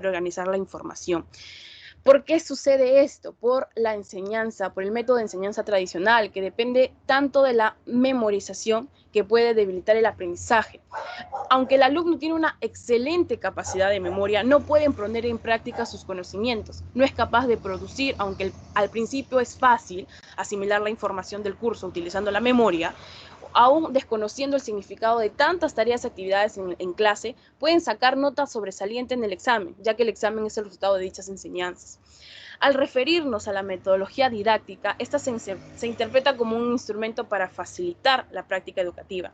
organizar la información. ¿Por qué sucede esto? Por la enseñanza, por el método de enseñanza tradicional, que depende tanto de la memorización que puede debilitar el aprendizaje. Aunque el alumno tiene una excelente capacidad de memoria, no puede poner en práctica sus conocimientos. No es capaz de producir, aunque al principio es fácil asimilar la información del curso utilizando la memoria, aún desconociendo el significado de tantas tareas y actividades en clase, pueden sacar notas sobresalientes en el examen, ya que el examen es el resultado de dichas enseñanzas. Al referirnos a la metodología didáctica, esta se interpreta como un instrumento para facilitar la práctica educativa.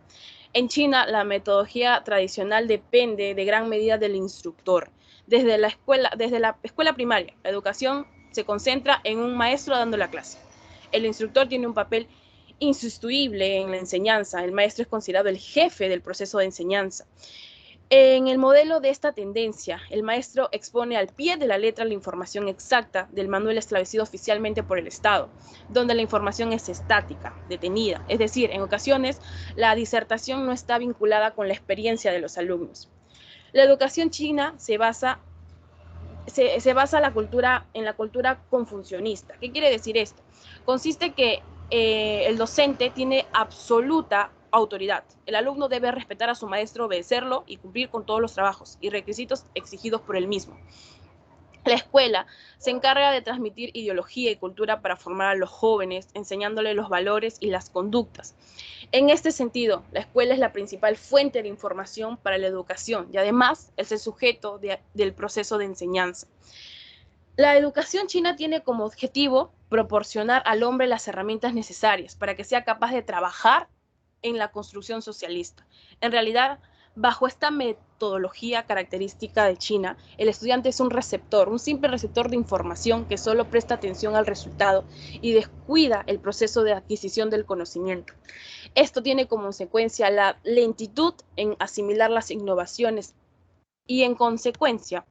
En China, la metodología tradicional depende de gran medida del instructor. Desde la escuela primaria, la educación se concentra en un maestro dando la clase. El instructor tiene un papel insustituible en la enseñanza. El maestro es considerado el jefe del proceso de enseñanza. En el modelo de esta tendencia, el maestro expone al pie de la letra la información exacta del manual establecido oficialmente por el Estado, donde la información es estática, detenida. Es decir, en ocasiones, la disertación no está vinculada con la experiencia de los alumnos. La educación china se basa en la cultura confucionista. ¿Qué quiere decir esto? Consiste que el docente tiene absoluta autoridad. El alumno debe respetar a su maestro, obedecerlo y cumplir con todos los trabajos y requisitos exigidos por él mismo. La escuela se encarga de transmitir ideología y cultura para formar a los jóvenes, enseñándoles los valores y las conductas. En este sentido, la escuela es la principal fuente de información para la educación y además es el sujeto del proceso de enseñanza. La educación china tiene como objetivo proporcionar al hombre las herramientas necesarias para que sea capaz de trabajar en la construcción socialista. En realidad, bajo esta metodología característica de China, el estudiante es un receptor, un simple receptor de información que solo presta atención al resultado y descuida el proceso de adquisición del conocimiento. Esto tiene como consecuencia la lentitud en asimilar las innovaciones y, en consecuencia,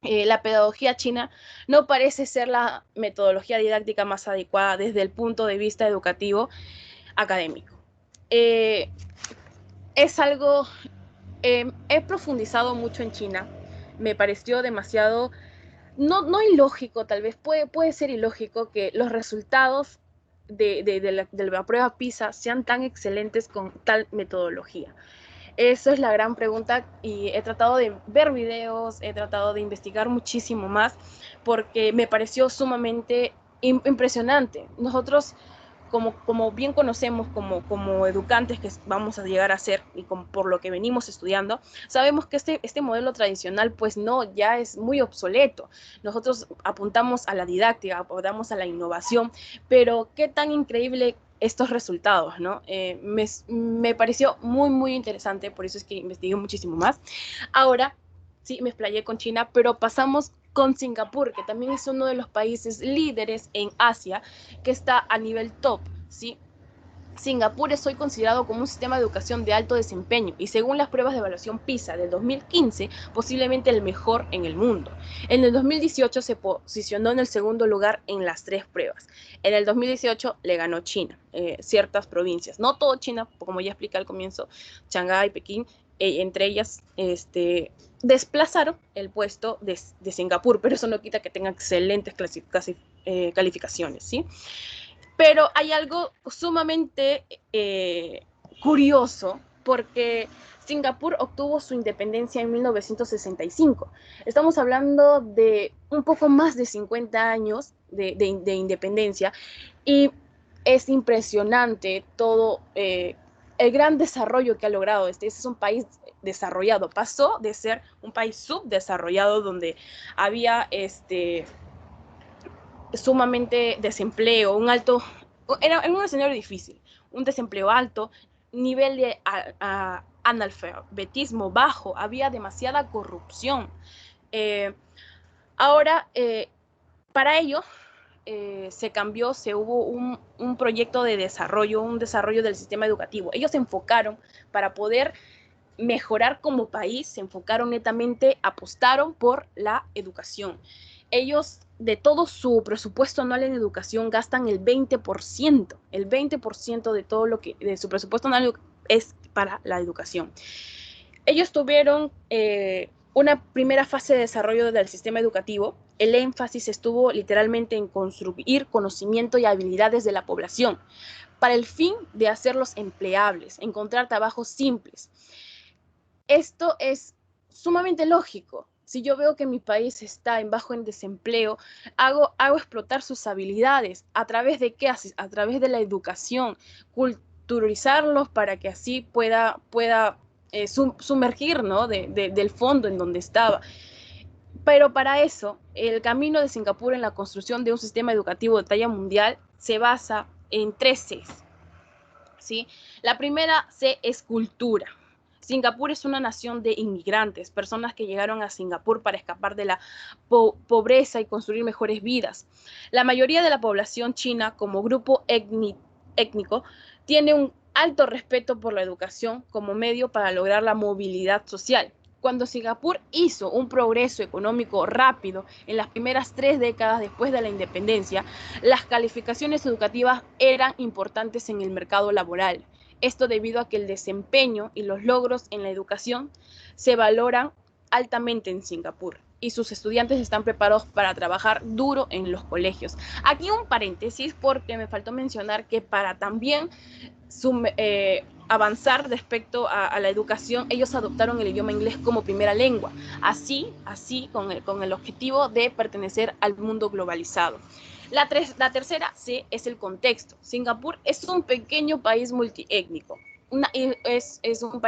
la pedagogía china no parece ser la metodología didáctica más adecuada desde el punto de vista educativo académico. Es algo, he profundizado mucho en China, me pareció demasiado, no ilógico, tal vez puede ser ilógico que los resultados de la prueba PISA sean tan excelentes con tal metodología. Eso es la gran pregunta y he tratado de ver videos, he tratado de investigar muchísimo más porque me pareció sumamente impresionante. Nosotros, como bien conocemos, como educantes que vamos a llegar a ser y por lo que venimos estudiando, sabemos que este modelo tradicional pues no, ya es muy obsoleto. Nosotros apuntamos a la didáctica, apuntamos a la innovación, pero qué tan increíble estos resultados, ¿no? Me pareció muy interesante, por eso es que investigué muchísimo más. Ahora, sí, me explayé con China, pero pasamos con Singapur, que también es uno de los países líderes en Asia, que está a nivel top, ¿sí? Singapur es hoy considerado como un sistema de educación de alto desempeño y según las pruebas de evaluación PISA del 2015, posiblemente el mejor en el mundo. En el 2018 se posicionó en el segundo lugar en las 3 pruebas. En el 2018 le ganó China, ciertas provincias, no todo China, como ya expliqué al comienzo, Shanghái, Pekín, entre ellas desplazaron el puesto de Singapur, pero eso no quita que tenga excelentes calificaciones, ¿sí? Pero hay algo sumamente curioso porque Singapur obtuvo su independencia en 1965. Estamos hablando de un poco más de 50 años de independencia y es impresionante todo el gran desarrollo que ha logrado. Este es un país desarrollado. Pasó de ser un país subdesarrollado donde había sumamente desempleo, era un escenario difícil, un desempleo alto, nivel de analfabetismo bajo, había demasiada corrupción. Ahora, para ello, se cambió, hubo un proyecto de desarrollo, un desarrollo del sistema educativo. Ellos se enfocaron para poder mejorar como país, se enfocaron netamente, apostaron por la educación. Ellos de todo su presupuesto anual en educación gastan el 20% de todo lo que de su presupuesto anual es para la educación. Ellos tuvieron una primera fase de desarrollo del sistema educativo, el énfasis estuvo literalmente en construir conocimiento y habilidades de la población, para el fin de hacerlos empleables, encontrar trabajos simples. Esto es sumamente lógico. Si yo veo que mi país está en desempleo, hago explotar sus habilidades. ¿A través de qué haces? A través de la educación, culturalizarlos para que así pueda sumergir, ¿no? Del fondo en donde estaba. Pero para eso, el camino de Singapur en la construcción de un sistema educativo de talla mundial se basa en tres Cs, ¿sí? La primera C es cultura. Singapur es una nación de inmigrantes, personas que llegaron a Singapur para escapar de la pobreza y construir mejores vidas. La mayoría de la población china, como grupo étnico, tiene un alto respeto por la educación como medio para lograr la movilidad social. Cuando Singapur hizo un progreso económico rápido en las primeras 3 décadas después de la independencia, las calificaciones educativas eran importantes en el mercado laboral. Esto debido a que el desempeño y los logros en la educación se valoran altamente en Singapur y sus estudiantes están preparados para trabajar duro en los colegios. Aquí un paréntesis porque me faltó mencionar que para también avanzar respecto a la educación, ellos adoptaron el idioma inglés como primera lengua, así con el objetivo de pertenecer al mundo globalizado. La tercera C es el contexto. Singapur es un pequeño país multiétnico. Es un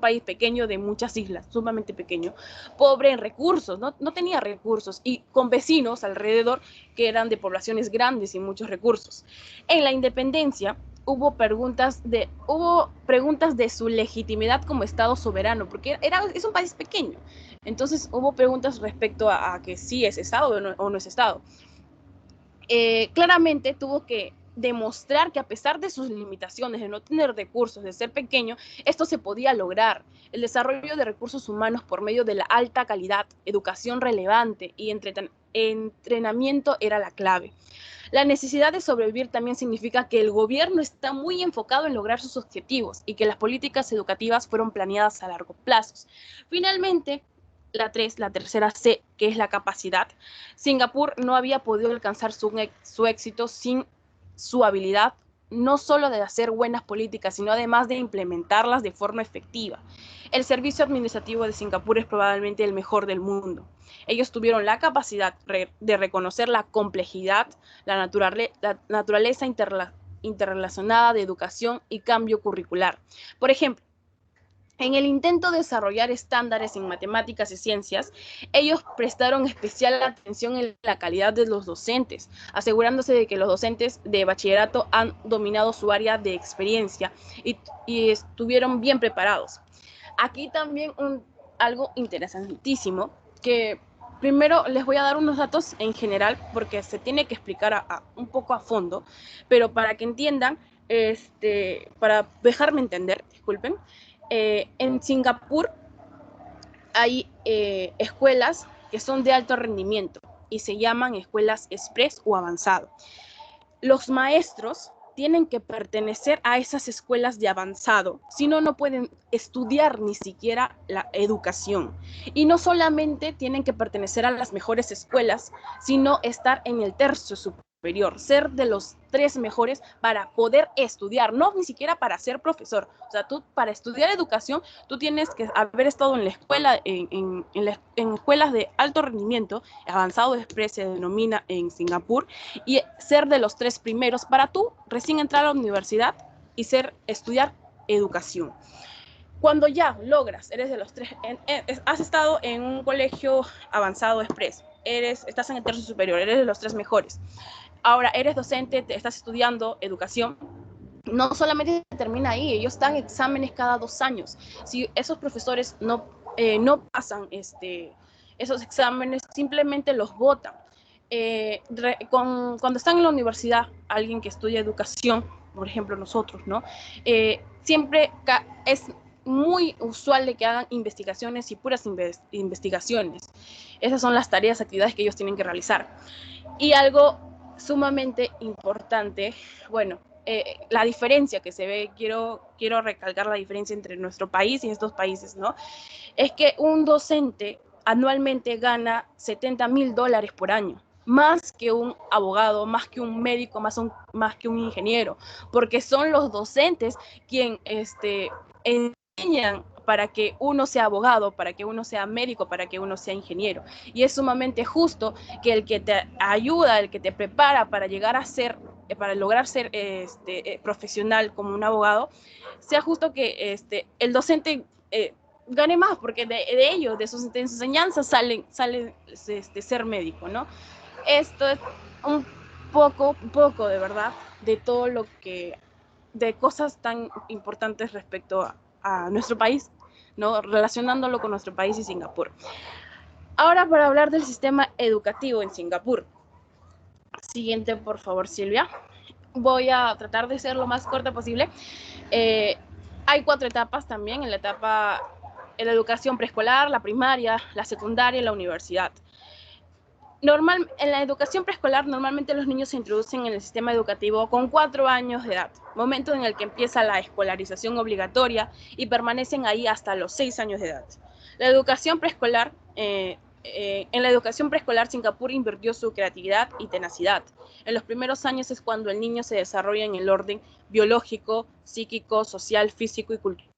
país pequeño de muchas islas, sumamente pequeño, pobre en recursos, no tenía recursos y con vecinos alrededor que eran de poblaciones grandes y muchos recursos. En la independencia hubo preguntas de su legitimidad como Estado soberano, porque es un país pequeño. Entonces hubo preguntas respecto a que sí es Estado o no es Estado. Claramente tuvo que demostrar que a pesar de sus limitaciones, de no tener recursos, de ser pequeño, esto se podía lograr. El desarrollo de recursos humanos por medio de la alta calidad, educación relevante y entrenamiento era la clave. La necesidad de sobrevivir también significa que el gobierno está muy enfocado en lograr sus objetivos y que las políticas educativas fueron planeadas a largo plazo. Finalmente, la tercera C, que es la capacidad. Singapur no había podido alcanzar su éxito sin su habilidad, no solo de hacer buenas políticas, sino además de implementarlas de forma efectiva. El servicio administrativo de Singapur es probablemente el mejor del mundo. Ellos tuvieron la capacidad de reconocer la complejidad, la naturaleza interrelacionada de educación y cambio curricular. Por ejemplo, en el intento de desarrollar estándares en matemáticas y ciencias, ellos prestaron especial atención en la calidad de los docentes, asegurándose de que los docentes de bachillerato han dominado su área de experiencia y estuvieron bien preparados. Aquí también algo interesantísimo, que primero les voy a dar unos datos en general, porque se tiene que explicar un poco a fondo, pero para que entiendan, para dejarme entender, disculpen, en Singapur hay escuelas que son de alto rendimiento y se llaman escuelas express o avanzado. Los maestros tienen que pertenecer a esas escuelas de avanzado, si no, no pueden estudiar ni siquiera la educación. Y no solamente tienen que pertenecer a las mejores escuelas, sino estar en el tercio superior, ser de los 3 mejores para poder estudiar, no ni siquiera para ser profesor. O sea, tú para estudiar educación, tú tienes que haber estado en la escuela, en escuelas de alto rendimiento, avanzado express se denomina en Singapur, y ser de los 3 primeros para tú recién entrar a la universidad y estudiar educación. Cuando ya logras, eres de los 3, has estado en un colegio avanzado express, estás en el tercio superior, eres de los 3 mejores. Ahora eres docente, estás estudiando educación, no solamente termina ahí, ellos dan exámenes cada 2 años. Si esos profesores no pasan esos exámenes, simplemente los votan. Cuando están en la universidad, alguien que estudia educación, por ejemplo nosotros, ¿no? Siempre es muy usual de que hagan investigaciones y puras investigaciones. Esas son las tareas, actividades que ellos tienen que realizar. Y algo sumamente importante, bueno, la diferencia que se ve, quiero recalcar la diferencia entre nuestro país y estos países, ¿no? Es que un docente anualmente gana $70,000 por año, más que un abogado, más que un médico, más que un ingeniero, porque son los docentes quien enseñan para que uno sea abogado, para que uno sea médico, para que uno sea ingeniero. Y es sumamente justo que el que te ayuda, el que te prepara para llegar a ser, para lograr ser profesional como un abogado, sea justo que el docente gane más, porque de ellos, de sus enseñanzas, sale ser médico, ¿no? Esto es un poco de verdad de todo lo que, de cosas tan importantes respecto a nuestro país, ¿no? Relacionándolo con nuestro país y Singapur. Ahora, para hablar del sistema educativo en Singapur. Siguiente, por favor, Silvia. Voy a tratar de ser lo más corta posible. Hay 4 etapas también, en la educación preescolar, la primaria, la secundaria y la universidad. En la educación preescolar, normalmente los niños se introducen en el sistema educativo con 4 años de edad, momento en el que empieza la escolarización obligatoria y permanecen ahí hasta los 6 años de edad. La educación preescolar, en la educación preescolar, Singapur invirtió su creatividad y tenacidad. En los primeros años es cuando el niño se desarrolla en el orden biológico, psíquico, social, físico y cultural.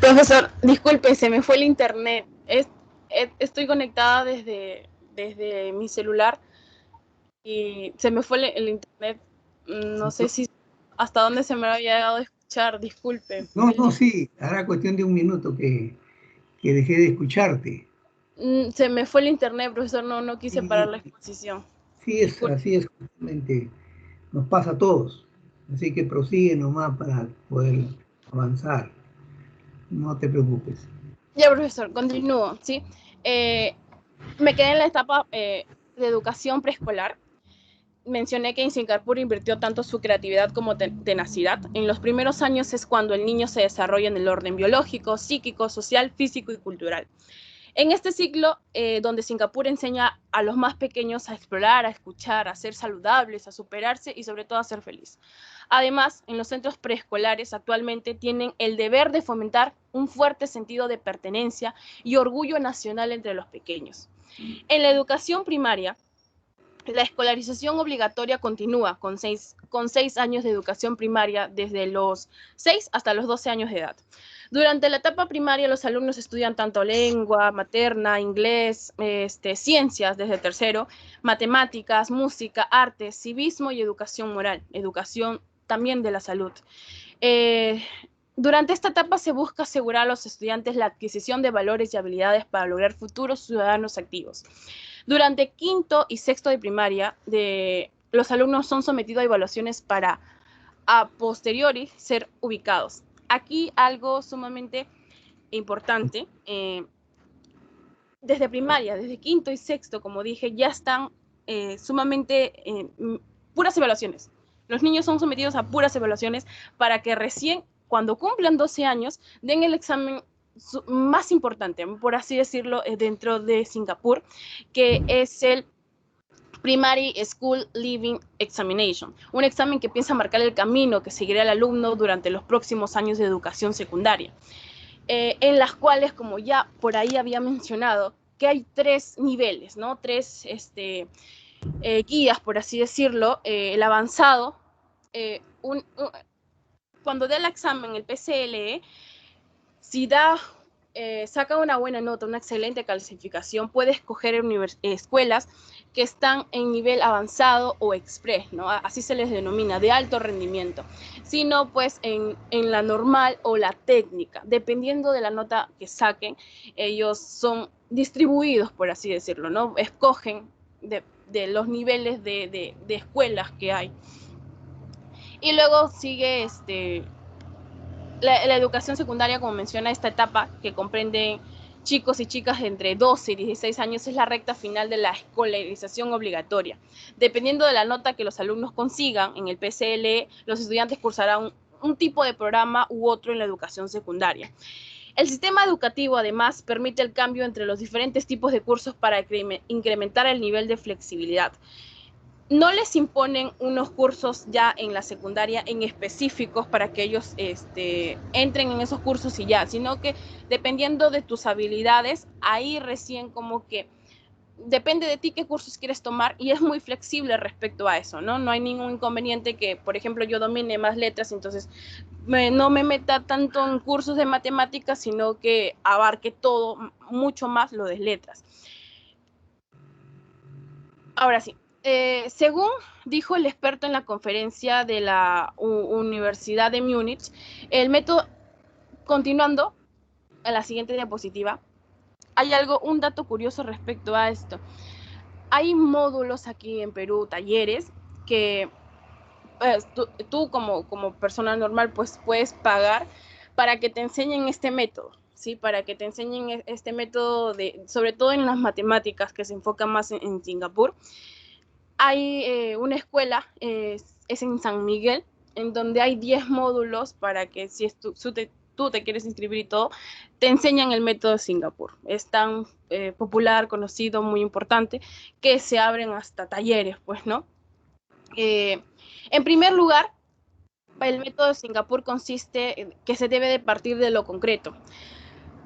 Profesor, disculpe, se me fue el internet. Estoy conectada desde mi celular y se me fue internet. No sé si hasta dónde se me había llegado a escuchar, disculpe. No, no, sí, hará cuestión de un minuto que dejé de escucharte. Se me fue el internet, profesor, no quise parar la Y exposición. sí, Disculpe. así es, justamente nos pasa a todos. Así que prosigue nomás para poder avanzar. No te preocupes. Ya, profesor, continúo, ¿sí? Me quedé en la etapa de educación preescolar. Mencioné que en Singapur invirtió tanto su creatividad como tenacidad. En los primeros años es cuando el niño se desarrolla en el orden biológico, psíquico, social, físico y cultural. En este ciclo, donde Singapur enseña a los más pequeños a explorar, a escuchar, a ser saludables, a superarse y sobre todo a ser feliz. Además, en los centros preescolares actualmente tienen el deber de fomentar un fuerte sentido de pertenencia y orgullo nacional entre los pequeños. En la educación primaria, La escolarización obligatoria continúa con 6 años de educación primaria desde los 6 hasta los 12 años de edad. Durante la etapa primaria los alumnos estudian tanto lengua materna, inglés, ciencias desde tercero, matemáticas, música, artes, civismo y educación moral, educación también de la salud. Durante esta etapa se busca asegurar a los estudiantes la adquisición de valores y habilidades para lograr futuros ciudadanos activos. Durante quinto y sexto de primaria, los alumnos son sometidos a evaluaciones para a posteriori ser ubicados. Aquí algo sumamente importante, desde primaria, desde quinto y sexto, como dije, ya están sumamente puras evaluaciones. Los niños son sometidos a puras evaluaciones para que recién, cuando cumplan 12 años, den el examen más importante, por así decirlo, dentro de Singapur, que es el Primary School Leaving Examination, un examen que piensa marcar el camino que seguirá el alumno durante los próximos años de educación secundaria, en las cuales, como ya por ahí había mencionado, que hay 3 niveles, ¿no? 3 guías, por así decirlo, el avanzado, cuando da el examen, el PCLE, si saca una buena nota, una excelente calificación, puede escoger escuelas que están en nivel avanzado o express, ¿no? Así se les denomina, de alto rendimiento, sino pues en la normal o la técnica, dependiendo de la nota que saquen, ellos son distribuidos, por así decirlo, ¿no? Escogen de los niveles de escuelas que hay. Y luego sigue la educación secundaria, como menciona, esta etapa que comprende chicos y chicas de entre 12 y 16 años, es la recta final de la escolarización obligatoria. Dependiendo de la nota que los alumnos consigan en el PCLE, los estudiantes cursarán un tipo de programa u otro en la educación secundaria. El sistema educativo, además, permite el cambio entre los diferentes tipos de cursos para incrementar el nivel de flexibilidad. No les imponen unos cursos ya en la secundaria en específicos para que ellos entren en esos cursos y ya, sino que dependiendo de tus habilidades, ahí recién como que depende de ti qué cursos quieres tomar y es muy flexible respecto a eso, ¿no? No hay ningún inconveniente que, por ejemplo, yo domine más letras, entonces no me meta tanto en cursos de matemáticas, sino que abarque todo, mucho más lo de letras. Ahora sí. Según dijo el experto en la conferencia de la Universidad de Múnich, el método, continuando a la siguiente diapositiva, hay un dato curioso respecto a esto. Hay módulos aquí en Perú, talleres, que tú como persona normal pues puedes pagar para que te enseñen este método, ¿sí? Para que te enseñen este método, sobre todo en las matemáticas, que se enfoca más en Singapur. Hay una escuela, es en San Miguel, en donde hay 10 módulos para que si tú te quieres inscribir y todo, te enseñan el método de Singapur. Es tan popular, conocido, muy importante, que se abren hasta talleres, pues, ¿no? En primer lugar, el método de Singapur consiste en que se debe de partir de lo concreto.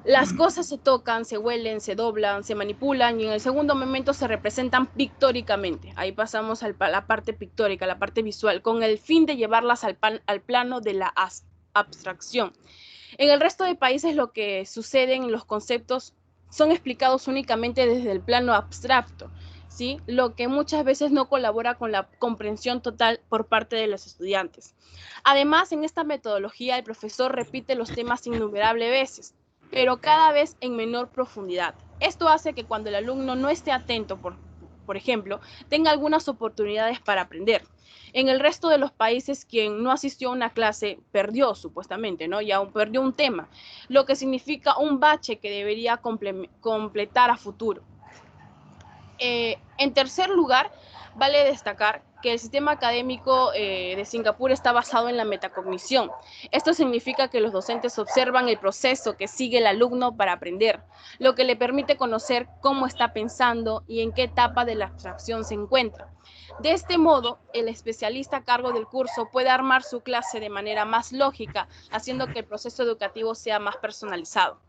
Las cosas se tocan, se huelen, se doblan, se manipulan y en el segundo momento se representan pictóricamente. Ahí pasamos a la parte pictórica, la parte visual, con el fin de llevarlas al plano de la abstracción. En el resto de países lo que sucede en los conceptos son explicados únicamente desde el plano abstracto, ¿sí? Lo que muchas veces no colabora con la comprensión total por parte de los estudiantes. Además, en esta metodología el profesor repite los temas innumerables veces, pero cada vez en menor profundidad. Esto hace que cuando el alumno no esté atento, por ejemplo, tenga algunas oportunidades para aprender. En el resto de los países, quien no asistió a una clase perdió, supuestamente, ¿no? Ya perdió un tema, lo que significa un bache que debería completar a futuro. En tercer lugar, vale destacar que el sistema académico de Singapur está basado en la metacognición. Esto significa que los docentes observan el proceso que sigue el alumno para aprender, lo que le permite conocer cómo está pensando y en qué etapa de la abstracción se encuentra. De este modo, el especialista a cargo del curso puede armar su clase de manera más lógica, haciendo que el proceso educativo sea más personalizado.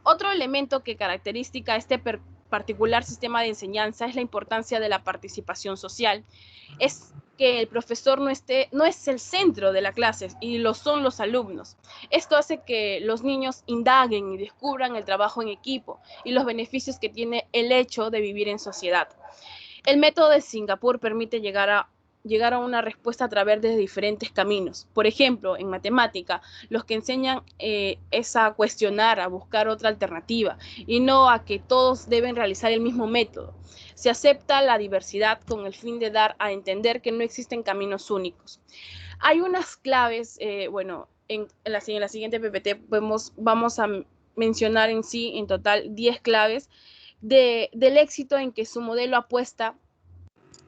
Otro elemento que caracteriza este particular sistema de enseñanza es la importancia de la participación social. Es que el profesor no es el centro de la clase y lo son los alumnos. Esto hace que los niños indaguen y descubran el trabajo en equipo y los beneficios que tiene el hecho de vivir en sociedad. El método de Singapur permite llegar a una respuesta a través de diferentes caminos. Por ejemplo, en matemática, los que enseñan es a cuestionar, a buscar otra alternativa y no a que todos deben realizar el mismo método. Se acepta la diversidad con el fin de dar a entender que no existen caminos únicos. Hay unas claves, bueno, en la siguiente PPT vamos a mencionar en sí, en total, 10 claves del éxito en que su modelo apuesta.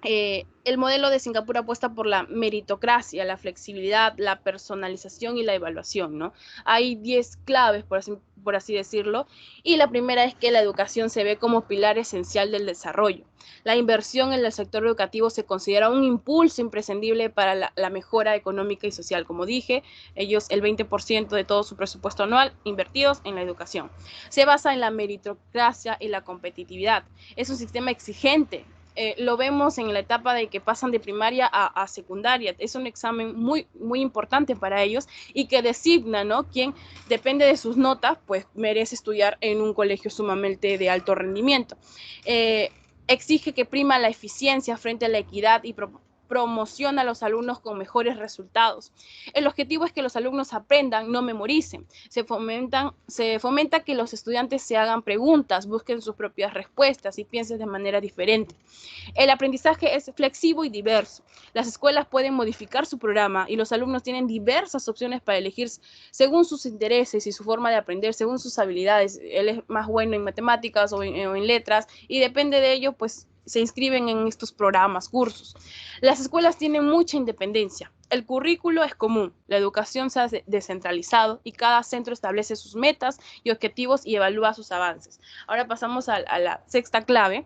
El modelo de Singapur apuesta por la meritocracia, la flexibilidad, la personalización y la evaluación, ¿no? Hay 10 claves, por así decirlo, y la primera es que la educación se ve como pilar esencial del desarrollo. La inversión en el sector educativo se considera un impulso imprescindible para la mejora económica y social. Como dije, ellos el 20% de todo su presupuesto anual invertidos en la educación. Se basa en la meritocracia y la competitividad. Es un sistema exigente. Lo vemos en la etapa de que pasan de primaria a secundaria. Es un examen muy, muy importante para ellos y que designa, ¿no?, quien depende de sus notas, pues merece estudiar en un colegio sumamente de alto rendimiento. Exige que prima la eficiencia frente a la equidad y promociona a los alumnos con mejores resultados. El objetivo es que los alumnos aprendan, no memoricen. Se fomenta que los estudiantes se hagan preguntas, busquen sus propias respuestas y piensen de manera diferente. El aprendizaje es flexible y diverso. Las escuelas pueden modificar su programa y los alumnos tienen diversas opciones para elegir según sus intereses y su forma de aprender, según sus habilidades. Él es más bueno en matemáticas o en letras y depende de ello, pues se inscriben en estos programas, cursos. Las escuelas tienen mucha independencia. El currículo es común, la educación se ha descentralizado y cada centro establece sus metas y objetivos y evalúa sus avances. Ahora pasamos a la sexta clave,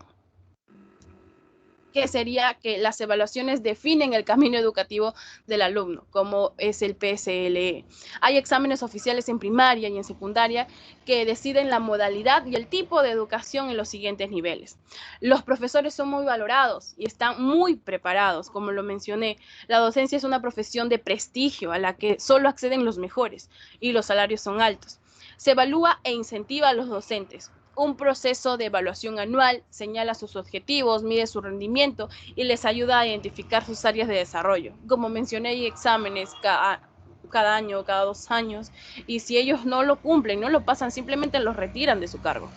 que sería que las evaluaciones definen el camino educativo del alumno, como es el PSLE. Hay exámenes oficiales en primaria y en secundaria que deciden la modalidad y el tipo de educación en los siguientes niveles. Los profesores son muy valorados y están muy preparados, como lo mencioné. La docencia es una profesión de prestigio a la que solo acceden los mejores y los salarios son altos. Se evalúa e incentiva a los docentes. Un proceso de evaluación anual señala sus objetivos, mide su rendimiento y les ayuda a identificar sus áreas de desarrollo. Como mencioné, hay exámenes cada año, cada 2 años, y si ellos no lo cumplen, no lo pasan, simplemente los retiran de su cargo.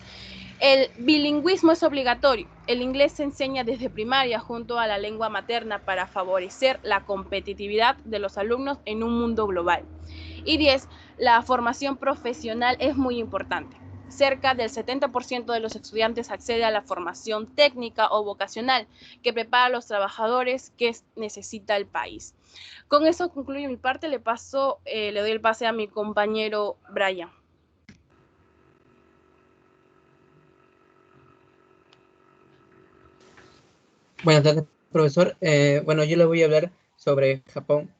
El bilingüismo es obligatorio. El inglés se enseña desde primaria junto a la lengua materna para favorecer la competitividad de los alumnos en un mundo global. Y 10, la formación profesional es muy importante. Cerca del 70% de los estudiantes accede a la formación técnica o vocacional que prepara a los trabajadores que necesita el país. Con eso concluyo mi parte, le doy el pase a mi compañero Brian. Buenas tardes, profesor. Bueno, yo le voy a hablar sobre Japón.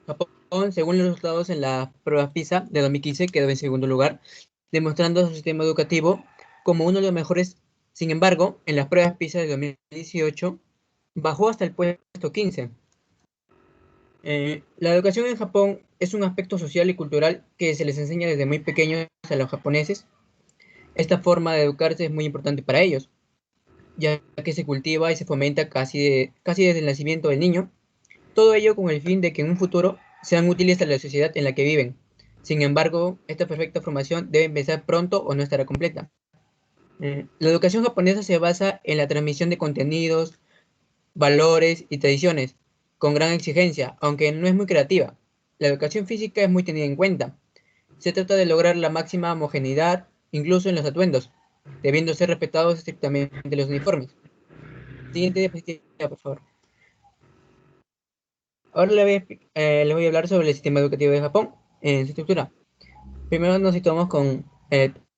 Japón, según los resultados en la prueba PISA de 2015, quedó en segundo lugar, demostrando su sistema educativo como uno de los mejores. Sin embargo, en las pruebas PISA de 2018, bajó hasta el puesto 15. La educación en Japón es un aspecto social y cultural que se les enseña desde muy pequeños a los japoneses. Esta forma de educarse es muy importante para ellos, ya que se cultiva y se fomenta casi desde el nacimiento del niño, todo ello con el fin de que en un futuro sean útiles a la sociedad en la que viven. Sin embargo, esta perfecta formación debe empezar pronto o no estará completa. La educación japonesa se basa en la transmisión de contenidos, valores y tradiciones, con gran exigencia, aunque no es muy creativa. La educación física es muy tenida en cuenta. Se trata de lograr la máxima homogeneidad, incluso en los atuendos, debiendo ser respetados estrictamente los uniformes. Siguiente diapositiva, por favor. Ahora les voy a hablar sobre el sistema educativo de Japón en su estructura. Primero nos situamos con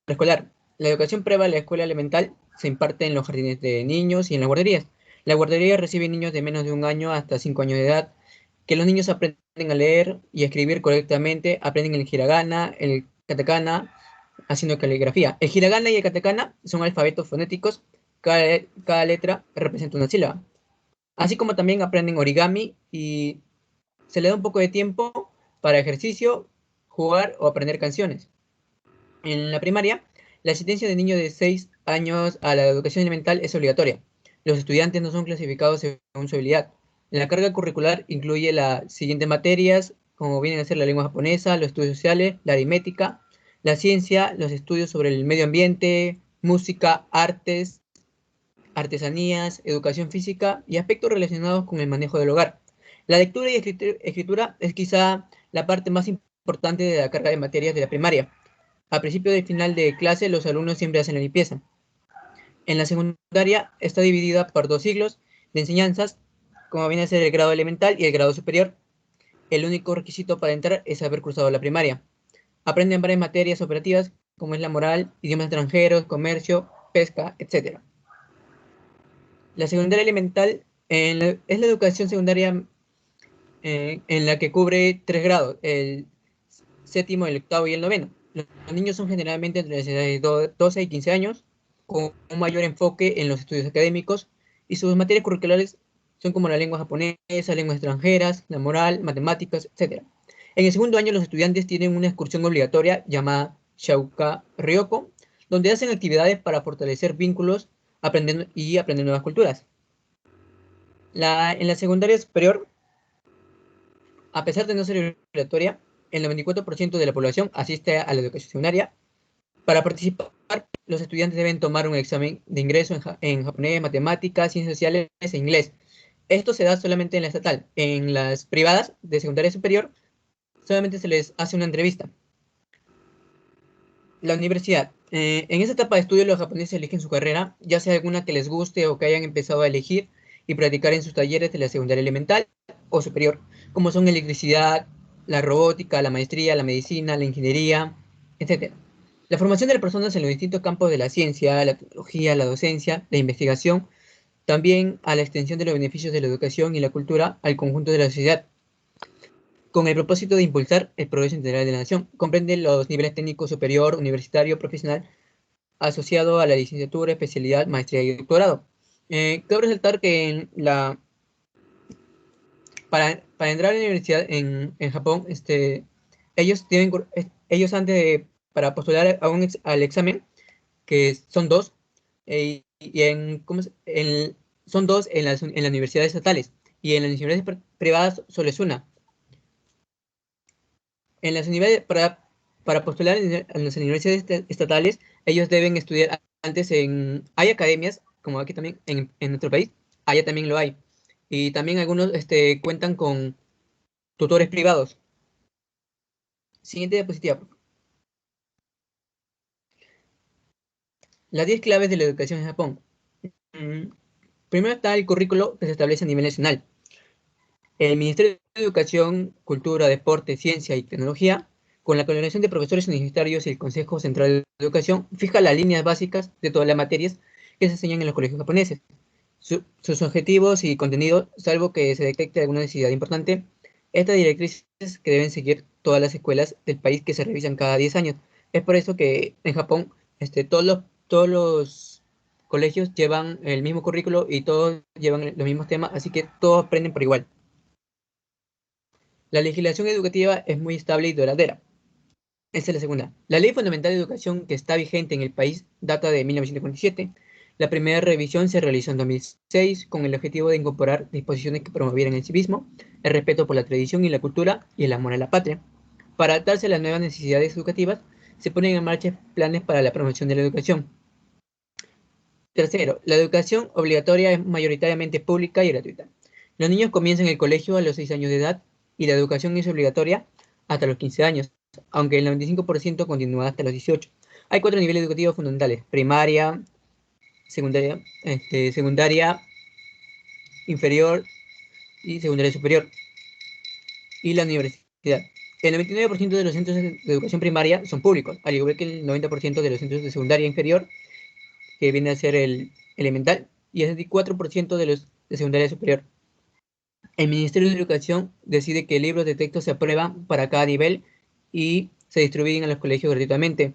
preescolar. La educación previa a la escuela elemental se imparte en los jardines de niños y en las guarderías. La guardería recibe niños de menos de 1 año hasta 5 años de edad, que los niños aprenden a leer y a escribir correctamente, aprenden el hiragana, el katakana, haciendo caligrafía. El hiragana y el katakana son alfabetos fonéticos, cada letra representa una sílaba. Así como también aprenden origami y se le da un poco de tiempo para ejercicio, jugar o aprender canciones. En la primaria, la asistencia de niños de 6 años a la educación elemental es obligatoria. Los estudiantes no son clasificados según su habilidad. La carga curricular incluye las siguientes materias, como vienen a ser la lengua japonesa, los estudios sociales, la aritmética, la ciencia, los estudios sobre el medio ambiente, música, artes, artesanías, educación física y aspectos relacionados con el manejo del hogar. La lectura y escritura es quizá la parte más importante de la carga de materias de la primaria. A principio y final de clase, los alumnos siempre hacen la limpieza. En la secundaria está dividida por 2 ciclos de enseñanzas, como viene a ser el grado elemental y el grado superior. El único requisito para entrar es haber cursado la primaria. Aprenden varias materias operativas, como es la moral, idiomas extranjeros, comercio, pesca, etc. La secundaria elemental es la educación secundaria en la que cubre 3 grados, el séptimo, el octavo y el noveno. Los niños son generalmente entre las edades de 12 y 15 años, con un mayor enfoque en los estudios académicos, y sus materias curriculares son como la lengua japonesa, lenguas extranjeras, la moral, matemáticas, etc. En el segundo año los estudiantes tienen una excursión obligatoria llamada Shauka Ryoko, donde hacen actividades para fortalecer vínculos aprendiendo nuevas culturas. En la secundaria superior, a pesar de no ser obligatoria, el 94% de la población asiste a la educación secundaria. Para participar, los estudiantes deben tomar un examen de ingreso en japonés, matemáticas, ciencias sociales e inglés. Esto se da solamente en la estatal. En las privadas de secundaria superior, solamente se les hace una entrevista. La universidad. En esta etapa de estudio, los japoneses eligen su carrera, ya sea alguna que les guste o que hayan empezado a elegir y practicar en sus talleres de la secundaria elemental o superior, como son electricidad, la robótica, la maestría, la medicina, la ingeniería, etc. La formación de las personas en los distintos campos de la ciencia, la tecnología, la docencia, la investigación, también a la extensión de los beneficios de la educación y la cultura al conjunto de la sociedad, con el propósito de impulsar el progreso integral de la nación. Comprende los niveles técnico superior, universitario, profesional, asociado a la licenciatura, especialidad, maestría y doctorado. Cabe resaltar que para entrar a la universidad en Japón, ellos para postular al examen, que son 2, son 2 en las universidades estatales, y en las universidades privadas solo es una. En las universidades, para postular en las universidades estatales, ellos deben estudiar antes hay academias, como aquí también en nuestro país, allá también lo hay. Y también algunos cuentan con tutores privados. Siguiente diapositiva. Las 10 claves de la educación en Japón. Primero está el currículo que se establece a nivel nacional. El Ministerio de Educación, Cultura, Deporte, Ciencia y Tecnología, con la colaboración de profesores universitarios y el Consejo Central de Educación, fija las líneas básicas de todas las materias que se enseñan en los colegios japoneses. Sus objetivos y contenidos, salvo que se detecte alguna necesidad importante, estas directrices que deben seguir todas las escuelas del país, que se revisan cada 10 años. Es por eso que en Japón todos los colegios llevan el mismo currículo y todos llevan los mismos temas, así que todos aprenden por igual. La legislación educativa es muy estable y duradera. Esta es la segunda. La Ley Fundamental de Educación, que está vigente en el país, data de 1947. La primera revisión se realizó en 2006 con el objetivo de incorporar disposiciones que promovieran el civismo, el respeto por la tradición y la cultura y el amor a la patria. Para adaptarse a las nuevas necesidades educativas, se ponen en marcha planes para la promoción de la educación. Tercero, la educación obligatoria es mayoritariamente pública y gratuita. Los niños comienzan el colegio a los 6 años de edad y la educación es obligatoria hasta los 15 años, aunque el 95% continúa hasta los 18. Hay 4 niveles educativos fundamentales: primaria, secundaria inferior y secundaria superior, y la universidad. El 99% de los centros de educación primaria son públicos, al igual que el 90% de los centros de secundaria inferior, que viene a ser el elemental, y el 64% de los de secundaria superior. El Ministerio de Educación decide que libros de texto se aprueban para cada nivel y se distribuyen a los colegios gratuitamente.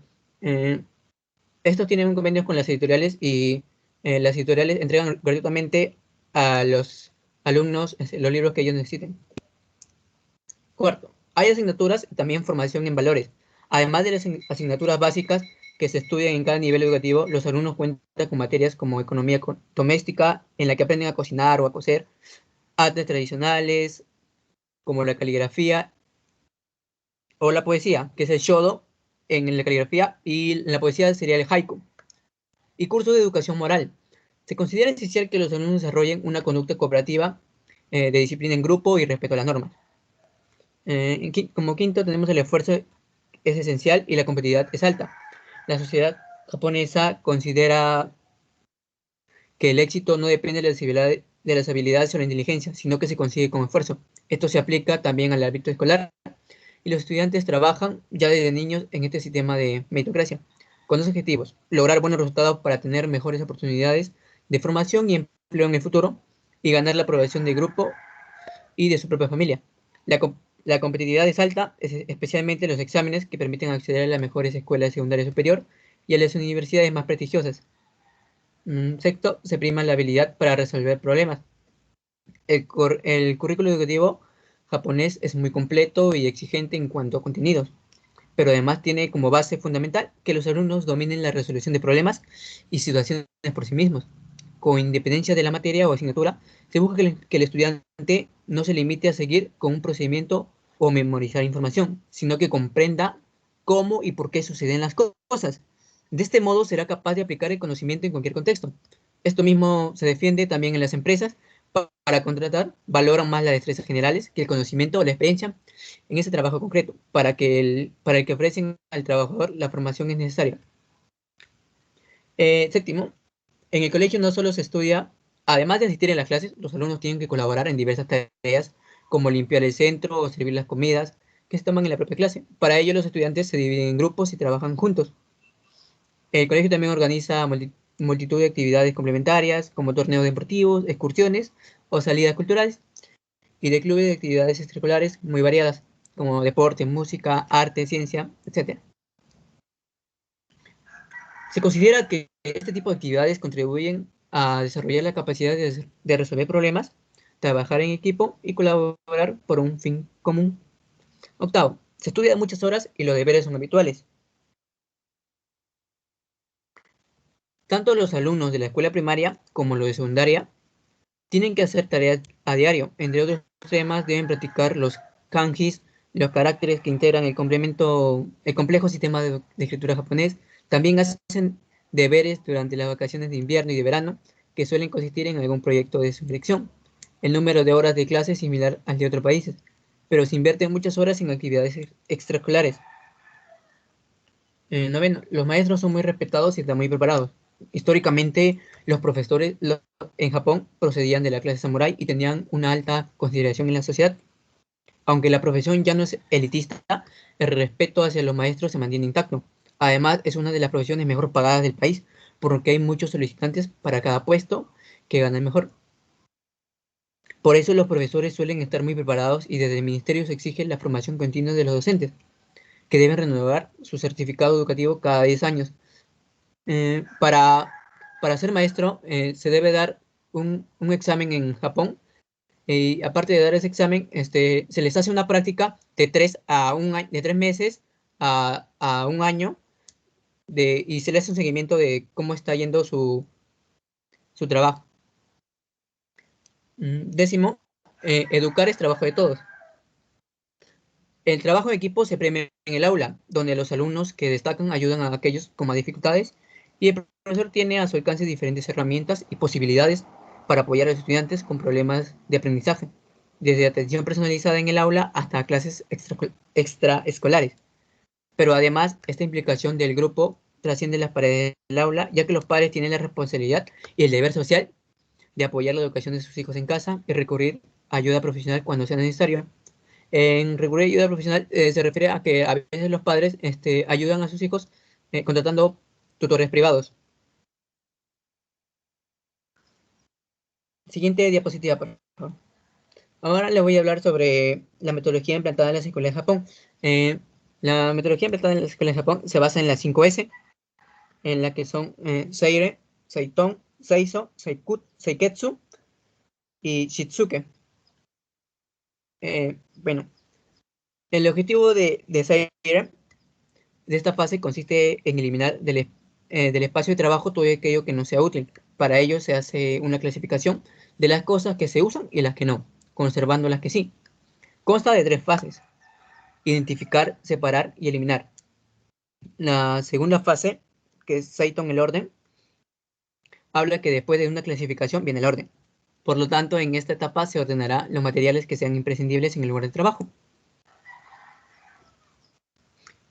Estos tienen un convenio con las editoriales y las editoriales entregan gratuitamente a los alumnos los libros que ellos necesiten. Cuarto, hay asignaturas y también formación en valores. Además de las asignaturas básicas que se estudian en cada nivel educativo, los alumnos cuentan con materias como economía doméstica, en la que aprenden a cocinar o a coser, artes tradicionales, como la caligrafía o la poesía, que es el shodo en la caligrafía, y en la poesía sería el haiku. Y cursos de educación moral. Se considera esencial que los alumnos desarrollen una conducta cooperativa, de disciplina en grupo y respeto a las normas. Como quinto tenemos el esfuerzo es esencial y la competitividad es alta. La sociedad japonesa considera que el éxito no depende de las habilidades o la inteligencia, sino que se consigue con esfuerzo. Esto se aplica también al ámbito escolar y los estudiantes trabajan ya desde niños en este sistema de meritocracia, con dos objetivos: lograr buenos resultados para tener mejores oportunidades de formación y empleo en el futuro, y ganar la aprobación del grupo y de su propia familia. La competitividad es alta, especialmente en los exámenes que permiten acceder a las mejores escuelas de secundaria superior y a las universidades más prestigiosas. Sexto, se prima la habilidad para resolver problemas. El currículo educativo japonés es muy completo y exigente en cuanto a contenidos, pero además tiene como base fundamental que los alumnos dominen la resolución de problemas y situaciones por sí mismos. Con independencia de la materia o asignatura, se busca que el estudiante no se limite a seguir con un procedimiento o memorizar información, sino que comprenda cómo y por qué suceden las cosas. De este modo será capaz de aplicar el conocimiento en cualquier contexto. Esto mismo se defiende también en las empresas. Para contratar, valoran más las destrezas generales que el conocimiento o la experiencia en ese trabajo concreto, para el que ofrecen al trabajador la formación es necesaria. Séptimo, en el colegio no solo se estudia, además de asistir a las clases, los alumnos tienen que colaborar en diversas tareas, como limpiar el centro o servir las comidas que se toman en la propia clase. Para ello, los estudiantes se dividen en grupos y trabajan juntos. El colegio también organiza multitud de actividades complementarias, como torneos deportivos, excursiones o salidas culturales, y de clubes de actividades extracurriculares muy variadas, como deporte, música, arte, ciencia, etc. Se considera que este tipo de actividades contribuyen a desarrollar la capacidad de resolver problemas, trabajar en equipo y colaborar por un fin común. Octavo, se estudia muchas horas y los deberes son habituales. Tanto los alumnos de la escuela primaria como los de secundaria tienen que hacer tareas a diario. Entre otros temas, deben practicar los kanjis, los caracteres que integran el complejo sistema de escritura japonés. También hacen deberes durante las vacaciones de invierno y de verano, que suelen consistir en algún proyecto de sublección. El número de horas de clase es similar al de otros países, pero se invierten muchas horas en actividades extraescolares. Noveno, los maestros son muy respetados y están muy preparados. Históricamente, los profesores en Japón procedían de la clase samurái y tenían una alta consideración en la sociedad. Aunque la profesión ya no es elitista, el respeto hacia los maestros se mantiene intacto. Además, es una de las profesiones mejor pagadas del país, por lo que hay muchos solicitantes para cada puesto que ganan mejor. Por eso los profesores suelen estar muy preparados y desde el ministerio se exige la formación continua de los docentes, que deben renovar su certificado educativo cada 10 años. Eh, para, para ser maestro se debe dar un examen en Japón, y aparte de dar ese examen, se les hace una práctica de 3 meses a un año, y se les hace un seguimiento de cómo está yendo su trabajo. Décimo, educar es trabajo de todos. El trabajo en equipo se premia en el aula, donde los alumnos que destacan ayudan a aquellos con más dificultades, y el profesor tiene a su alcance diferentes herramientas y posibilidades para apoyar a los estudiantes con problemas de aprendizaje, desde atención personalizada en el aula hasta clases extraescolares. Pero además, esta implicación del grupo trasciende las paredes del aula, ya que los padres tienen la responsabilidad y el deber social de apoyar la educación de sus hijos en casa y recurrir a ayuda profesional cuando sea necesario. En recurrir a ayuda profesional se refiere a que a veces los padres ayudan a sus hijos contratando tutores privados. Siguiente diapositiva, por favor. Ahora les voy a hablar sobre la metodología implantada en las escuelas de Japón. La metodología empleada en la escuela de Japón se basa en las 5S, en la que son Seire, Seiton, Seiso, Seiketsu y Shitsuke. Bueno, el objetivo de Seire, de esta fase, consiste en eliminar del espacio de trabajo todo aquello que no sea útil. Para ello se hace una clasificación de las cosas que se usan y las que no, conservando las que sí. Consta de 3 fases: identificar, separar y eliminar. La segunda fase, que es Seiton, el orden, habla que después de una clasificación viene el orden. Por lo tanto, en esta etapa se ordenará los materiales que sean imprescindibles en el lugar de trabajo.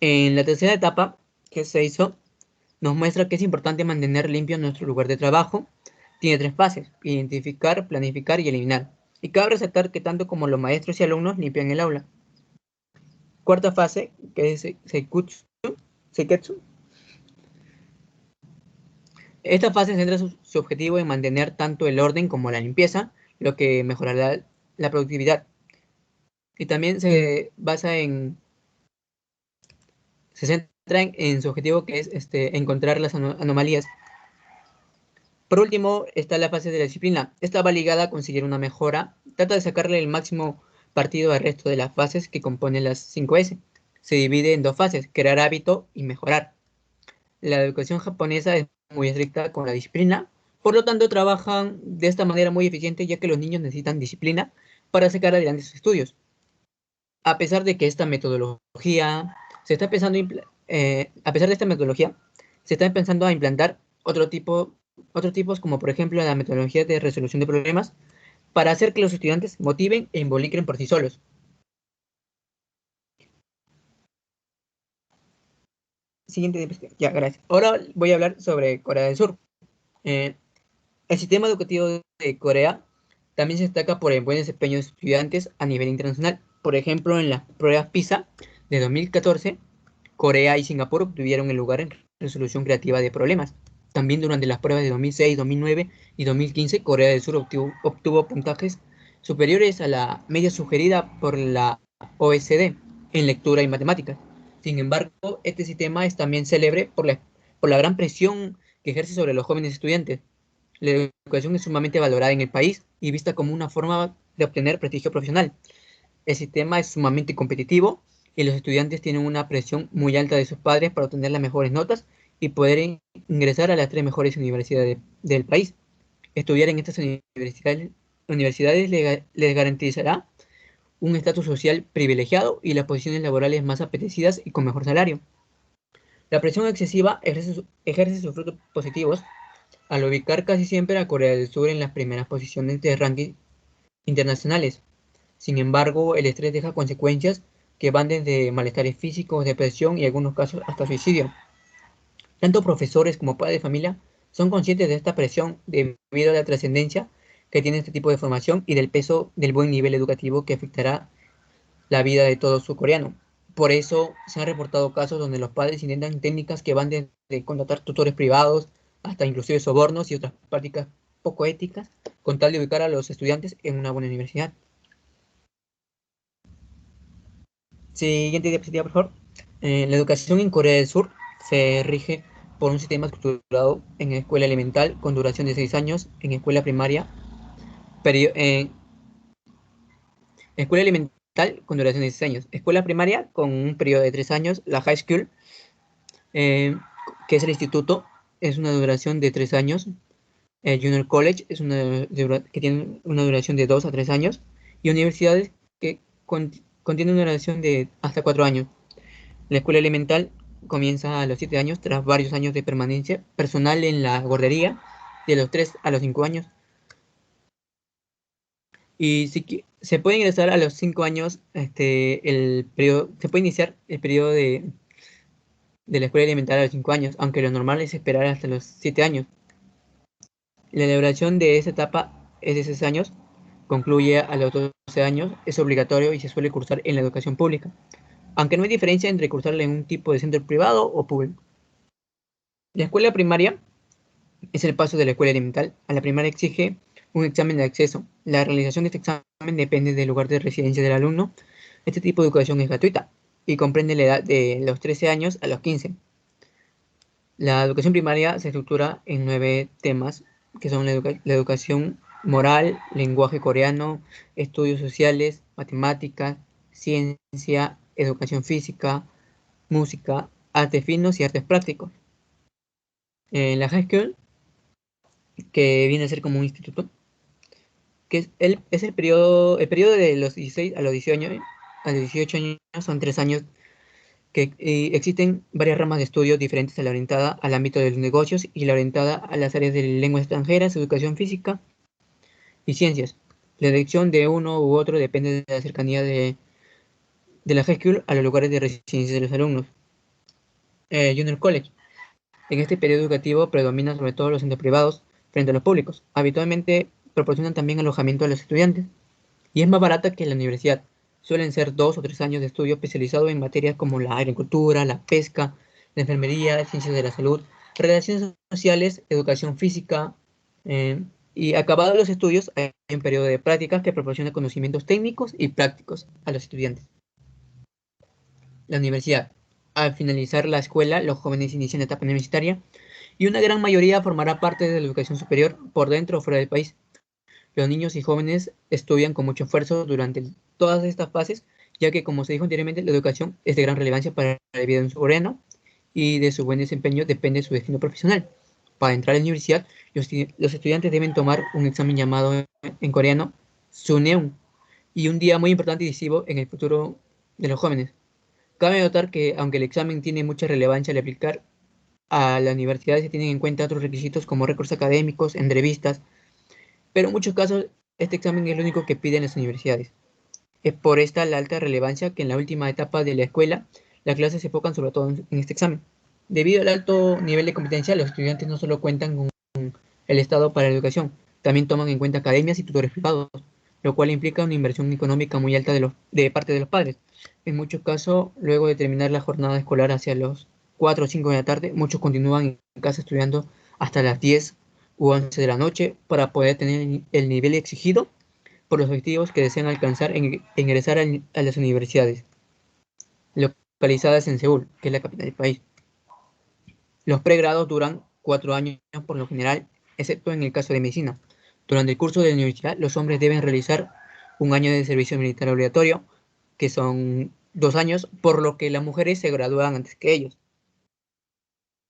En la tercera etapa, que se hizo, nos muestra que es importante mantener limpio nuestro lugar de trabajo. Tiene 3 fases: identificar, planificar y eliminar. Y cabe resaltar que tanto como los maestros y alumnos limpian el aula. Cuarta fase, que es Seiketsu. Esta fase centra su objetivo en mantener tanto el orden como la limpieza, lo que mejorará la productividad. Y también se centra en su objetivo, que es encontrar las anomalías. Por último, está la fase de la disciplina. Esta va ligada a conseguir una mejora. Trata de sacarle el máximo partido al resto de las fases que componen las 5S. Se divide en 2 fases: crear hábito y mejorar. La educación japonesa es muy estricta con la disciplina, por lo tanto trabajan de esta manera muy eficiente, ya que los niños necesitan disciplina para sacar adelante sus estudios. A pesar de que esta metodología se está pensando, a pesar de esta metodología, se está empezando a implantar otros tipos, como por ejemplo la metodología de resolución de problemas, para hacer que los estudiantes motiven e involucren por sí solos. Siguiente, ya, gracias. Ahora voy a hablar sobre Corea del Sur. El sistema educativo de Corea también se destaca por el buen desempeño de estudiantes a nivel internacional. Por ejemplo, en las pruebas PISA de 2014, Corea y Singapur obtuvieron el lugar en resolución creativa de problemas. También durante las pruebas de 2006, 2009 y 2015, Corea del Sur obtuvo puntajes superiores a la media sugerida por la OECD en lectura y matemáticas. Sin embargo, este sistema es también célebre por la gran presión que ejerce sobre los jóvenes estudiantes. La educación es sumamente valorada en el país y vista como una forma de obtener prestigio profesional. El sistema es sumamente competitivo y los estudiantes tienen una presión muy alta de sus padres para obtener las mejores notas y poder ingresar a las 3 mejores universidades del país. Estudiar en estas universidades les garantizará un estatus social privilegiado y las posiciones laborales más apetecidas y con mejor salario. La presión excesiva ejerce sus frutos positivos al ubicar casi siempre a Corea del Sur en las primeras posiciones de ranking internacionales. Sin embargo, el estrés deja consecuencias que van desde malestares físicos, depresión y en algunos casos hasta suicidio. Tanto profesores como padres de familia son conscientes de esta presión debido a la trascendencia que tiene este tipo de formación y del peso del buen nivel educativo que afectará la vida de todo surcoreano. Por eso se han reportado casos donde los padres intentan técnicas que van desde contratar tutores privados hasta inclusive sobornos y otras prácticas poco éticas con tal de ubicar a los estudiantes en una buena universidad. Siguiente diapositiva, por favor. La educación en Corea del Sur se rige por un sistema estructurado en escuela elemental con duración de 6 años, en escuela primaria, escuela elemental con duración de 6 años, escuela primaria con un periodo de 3 años, la high school, que es el instituto, es una duración de 3 años, el junior college es que tiene una duración de 2 a 3 años, y universidades que contienen una duración de hasta 4 años. La escuela elemental comienza a los 7 años tras varios años de permanencia personal en la guardería, de los 3 a los 5 años. Y se puede ingresar a los 5 años, se puede iniciar el periodo de la escuela elemental a los 5 años, aunque lo normal es esperar hasta los 7 años. La elaboración de esta etapa es de 6 años, concluye a los 12 años, es obligatorio y se suele cursar en la educación pública, aunque no hay diferencia entre cursarla en un tipo de centro privado o público. La escuela primaria es el paso de la escuela elemental. A la primaria exige un examen de acceso. La realización de este examen depende del lugar de residencia del alumno. Este tipo de educación es gratuita. y comprende la edad de los 13 años a los 15. La educación primaria se estructura en 9 temas, que son la educación moral, lenguaje coreano, estudios sociales, matemáticas, ciencia, educación física, música, artes finos y artes prácticos. En la high school, que viene a ser como un instituto, que es el periodo de los 16 a los 18 años, son 3 años que existen varias ramas de estudio diferentes a la orientada al ámbito de los negocios y la orientada a las áreas de lenguas extranjeras, educación física y ciencias. La elección de uno u otro depende de la cercanía de la high school a los lugares de residencia de los alumnos. Junior College. En este periodo educativo predominan sobre todo los centros privados frente a los públicos. Habitualmente proporcionan también alojamiento a los estudiantes y es más barata que la universidad. Suelen ser 2 o 3 años de estudio especializado en materias como la agricultura, la pesca, la enfermería, ciencias de la salud, relaciones sociales, educación física, y acabados los estudios hay un periodo de prácticas que proporciona conocimientos técnicos y prácticos a los estudiantes. La universidad. Al finalizar la escuela, los jóvenes inician la etapa universitaria y una gran mayoría formará parte de la educación superior por dentro o fuera del país. Los niños y jóvenes estudian con mucho esfuerzo durante todas estas fases, ya que, como se dijo anteriormente, la educación es de gran relevancia para la vida de un coreano y de su buen desempeño depende su destino profesional. Para entrar a la universidad, los estudiantes deben tomar un examen llamado en coreano Suneung y un día muy importante y decisivo en el futuro de los jóvenes. Cabe notar que, aunque el examen tiene mucha relevancia al aplicar a la universidad, se tienen en cuenta otros requisitos como récords académicos, entrevistas, pero en muchos casos este examen es lo único que piden las universidades. Es por esta la alta relevancia que en la última etapa de la escuela las clases se enfocan sobre todo en este examen. Debido al alto nivel de competencia, los estudiantes no solo cuentan con el Estado para la educación, también toman en cuenta academias y tutores privados, lo cual implica una inversión económica muy alta de parte de los padres. En muchos casos, luego de terminar la jornada escolar hacia los 4 o 5 de la tarde, muchos continúan en casa estudiando hasta las 10 u 11 de la noche para poder tener el nivel exigido por los objetivos que desean alcanzar en ingresar a las universidades localizadas en Seúl, que es la capital del país. Los pregrados duran 4 años por lo general, excepto en el caso de medicina. Durante el curso de la universidad, los hombres deben realizar un año de servicio militar obligatorio, que son 2 años, por lo que las mujeres se gradúan antes que ellos.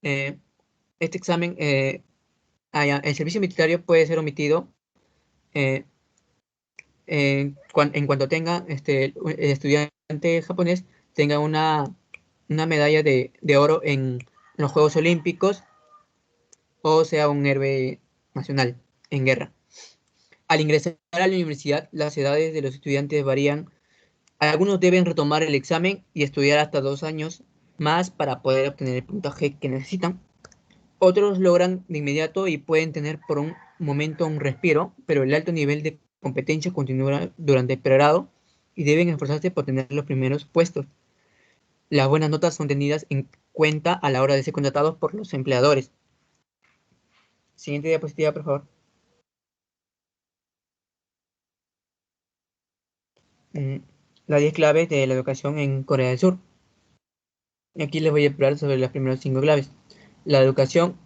Este examen, el servicio militar puede ser omitido en cuanto tenga el estudiante japonés tenga una medalla de oro en los Juegos Olímpicos o sea un héroe nacional en guerra. Al ingresar a la universidad, las edades de los estudiantes varían. Algunos deben retomar el examen y estudiar hasta 2 años más para poder obtener el puntaje que necesitan. Otros logran de inmediato y pueden tener por un momento un respiro, pero el alto nivel de competencia continúa durante el pregrado y deben esforzarse por tener los primeros puestos. Las buenas notas son tenidas en cuenta a la hora de ser contratados por los empleadores. Siguiente diapositiva, por favor. Las 10 claves de la educación en Corea del Sur. Aquí les voy a hablar sobre las primeras 5 claves. La educación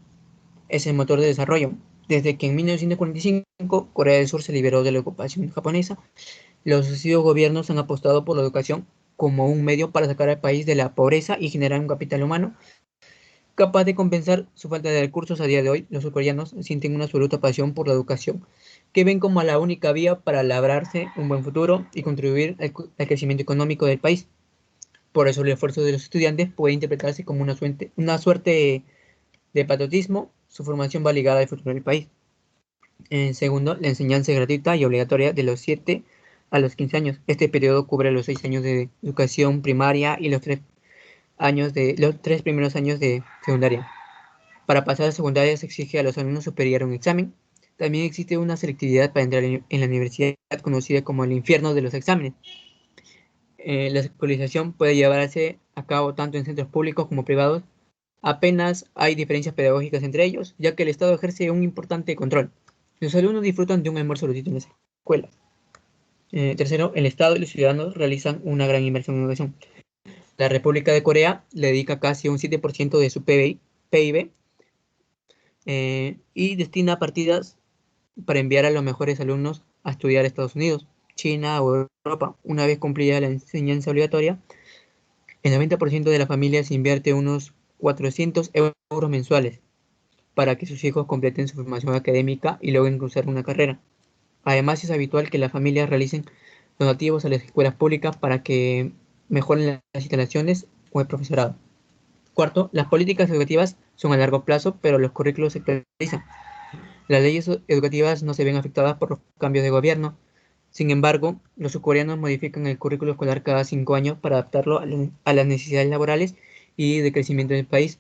es el motor de desarrollo. Desde que en 1945 Corea del Sur se liberó de la ocupación japonesa, los sucesivos gobiernos han apostado por la educación como un medio para sacar al país de la pobreza y generar un capital humano capaz de compensar su falta de recursos. A día de hoy, los surcoreanos sienten una absoluta pasión por la educación, que ven como la única vía para labrarse un buen futuro y contribuir al crecimiento económico del país. Por eso el esfuerzo de los estudiantes puede interpretarse como una suerte de patriotismo. Su formación va ligada al futuro del país. En segundo, la enseñanza es gratuita y obligatoria de los 7 a los 15 años. Este periodo cubre los 6 años de educación primaria y los 3 primeros años de secundaria. Para pasar a secundaria se exige a los alumnos superar un examen. También existe una selectividad para entrar en la universidad conocida como el infierno de los exámenes. La escolarización puede llevarse a cabo tanto en centros públicos como privados. Apenas hay diferencias pedagógicas entre ellos, ya que el Estado ejerce un importante control. Los alumnos disfrutan de un almuerzo gratuito en las escuelas. Tercero, el Estado y los ciudadanos realizan una gran inversión en educación. la República de Corea le dedica casi un 7% de su PIB y destina partidas para enviar a los mejores alumnos a estudiar a Estados Unidos, China o Europa. Una vez cumplida la enseñanza obligatoria, el 90% de las familias invierte unos 400 euros mensuales para que sus hijos completen su formación académica y logren cursar una carrera. Además, es habitual que las familias realicen donativos a las escuelas públicas para que mejoren las instalaciones o el profesorado. Cuarto, las políticas educativas son a largo plazo, pero los currículos se actualizan. Las leyes educativas no se ven afectadas por los cambios de gobierno. Sin embargo, los surcoreanos modifican el currículo escolar cada 5 años para adaptarlo a las necesidades laborales y de crecimiento del país.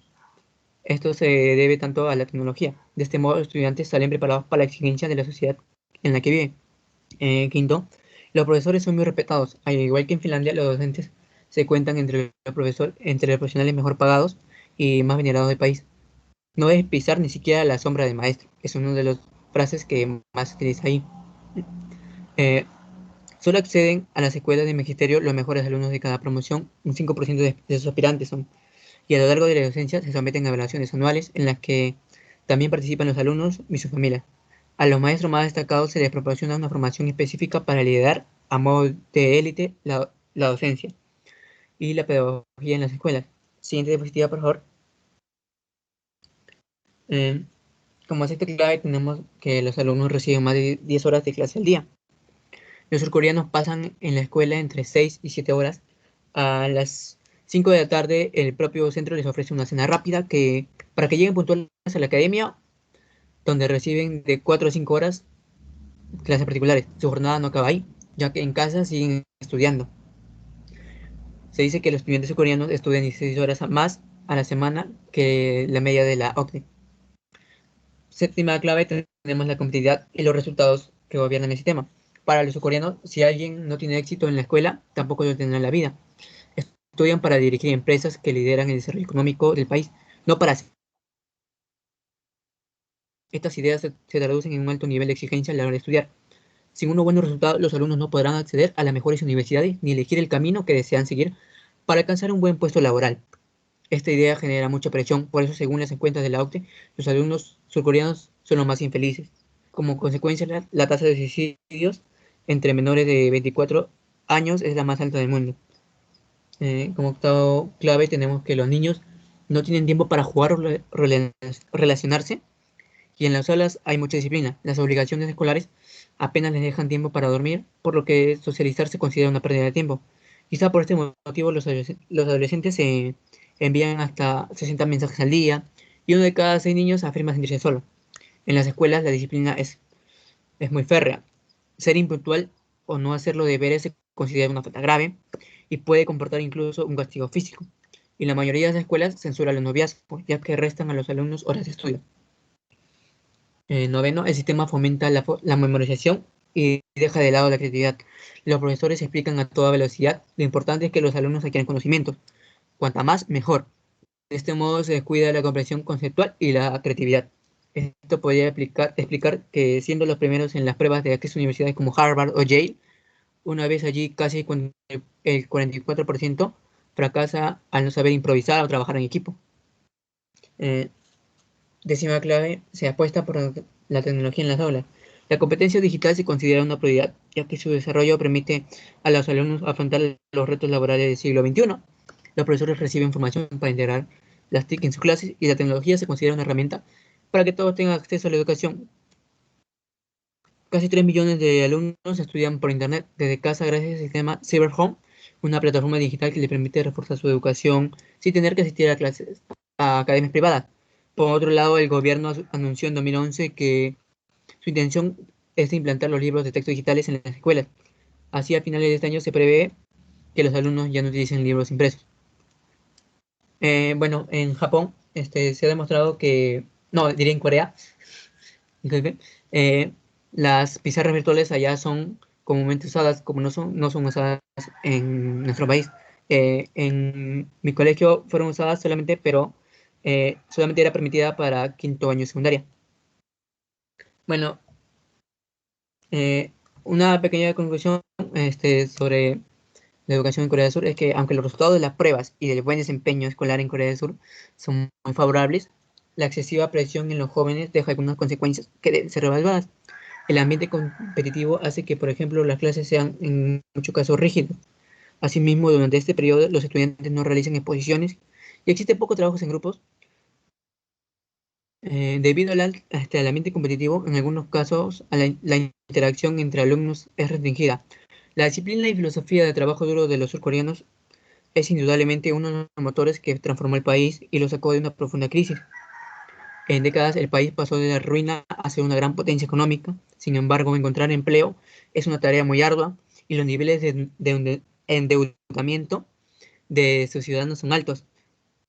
Esto se debe tanto a la tecnología. De este modo, los estudiantes salen preparados para la exigencia de la sociedad en la que viven. Quinto, los profesores son muy respetados. Al igual que en Finlandia, los docentes se cuentan entre los profesionales mejor pagados y más venerados del país. No debes pisar ni siquiera la sombra del maestro. Es una de las frases que más se utiliza ahí. Eh, Solo acceden a las escuelas de magisterio los mejores alumnos de cada promoción. Un 5% de sus aspirantes son. Y a lo largo de la docencia se someten a evaluaciones anuales en las que también participan los alumnos y sus familias. A los maestros más destacados se les proporciona una formación específica para liderar a modo de élite la docencia y la pedagogía en las escuelas. Siguiente diapositiva, por favor. Eh, Como aspecto clave tenemos que los alumnos reciben más de 10 horas de clase al día. Los surcoreanos pasan en la escuela entre 6 y 7 horas. A las 5 de la tarde el propio centro les ofrece una cena rápida para que lleguen puntuales a la academia, donde reciben de 4 a 5 horas clases particulares. Su jornada no acaba ahí, ya que en casa siguen estudiando. Se dice que los estudiantes surcoreanos estudian 16 horas más a la semana que la media de la OCDE. Séptima clave, tenemos la competitividad y los resultados que gobiernan el sistema. Para los surcoreanos, si alguien no tiene éxito en la escuela, tampoco lo tendrá en la vida. Estudian para dirigir empresas que lideran el desarrollo económico del país, no para... Estas ideas se traducen en un alto nivel de exigencia a la hora de estudiar. Sin unos buenos resultados, los alumnos no podrán acceder a las mejores universidades ni elegir el camino que desean seguir para alcanzar un buen puesto laboral. Esta idea genera mucha presión, por eso, según las encuestas de la OCDE, los alumnos surcoreanos son los más infelices. Como consecuencia, la tasa de suicidios entre menores de 24 años es la más alta del mundo. Como octavo clave, tenemos que los niños no tienen tiempo para jugar o relacionarse, y en las aulas hay mucha disciplina. Las obligaciones escolares apenas les dejan tiempo para dormir, por lo que socializar se considera una pérdida de tiempo. Quizá por este motivo los adolescentes se envían hasta 60 mensajes al día y uno de cada 6 niños afirma sentirse solo. En las escuelas la disciplina es muy férrea. Ser impuntual o no hacer los deberes se considera una falta grave y puede comportar incluso un castigo físico. Y la mayoría de las escuelas censuran los noviazgos, ya que restan a los alumnos horas de estudio. Noveno, el sistema fomenta la memorización y deja de lado la creatividad. Los profesores explican a toda velocidad. Lo importante es que los alumnos adquieran conocimientos. Cuanta más, mejor. De este modo se descuida la comprensión conceptual y la creatividad. Esto podría explicar que siendo los primeros en las pruebas de acceso a universidades como Harvard o Yale, una vez allí casi el 44% fracasa al no saber improvisar o trabajar en equipo. Eh, Décima clave, se apuesta por la tecnología en las aulas. La competencia digital se considera una prioridad, ya que su desarrollo permite a los alumnos afrontar los retos laborales del siglo XXI. Los profesores reciben formación para integrar las TIC en sus clases y la tecnología se considera una herramienta para que todos tengan acceso a la educación. Casi 3 millones de alumnos estudian por Internet desde casa gracias al sistema Cyber Home, una plataforma digital que le permite reforzar su educación sin tener que asistir a academias privadas. Por otro lado, el gobierno anunció en 2011 que su intención es de implantar los libros de texto digitales en las escuelas. Así, a finales de este año se prevé que los alumnos ya no utilicen libros impresos. Bueno, en Japón se ha demostrado que, no, diría en Corea, disculpe, las pizarras virtuales allá son comúnmente usadas, como no son usadas en nuestro país. En mi colegio fueron usadas solamente, pero solamente era permitida para quinto año de secundaria. Bueno, una pequeña conclusión sobre la educación en Corea del Sur es que, aunque los resultados de las pruebas y del buen desempeño escolar en Corea del Sur son muy favorables, la excesiva presión en los jóvenes deja algunas consecuencias que deben ser evaluadas. El ambiente competitivo hace que, por ejemplo, las clases sean en muchos casos rígidas. Asimismo, durante este periodo, los estudiantes no realizan exposiciones y existe poco trabajo en grupos. Debido al ambiente competitivo, en algunos casos la interacción entre alumnos es restringida. La disciplina y filosofía de trabajo duro de los surcoreanos es indudablemente uno de los motores que transformó el país y lo sacó de una profunda crisis. En décadas el país pasó de la ruina a ser una gran potencia económica. Sin embargo, encontrar empleo es una tarea muy ardua y los niveles de endeudamiento de sus ciudadanos son altos.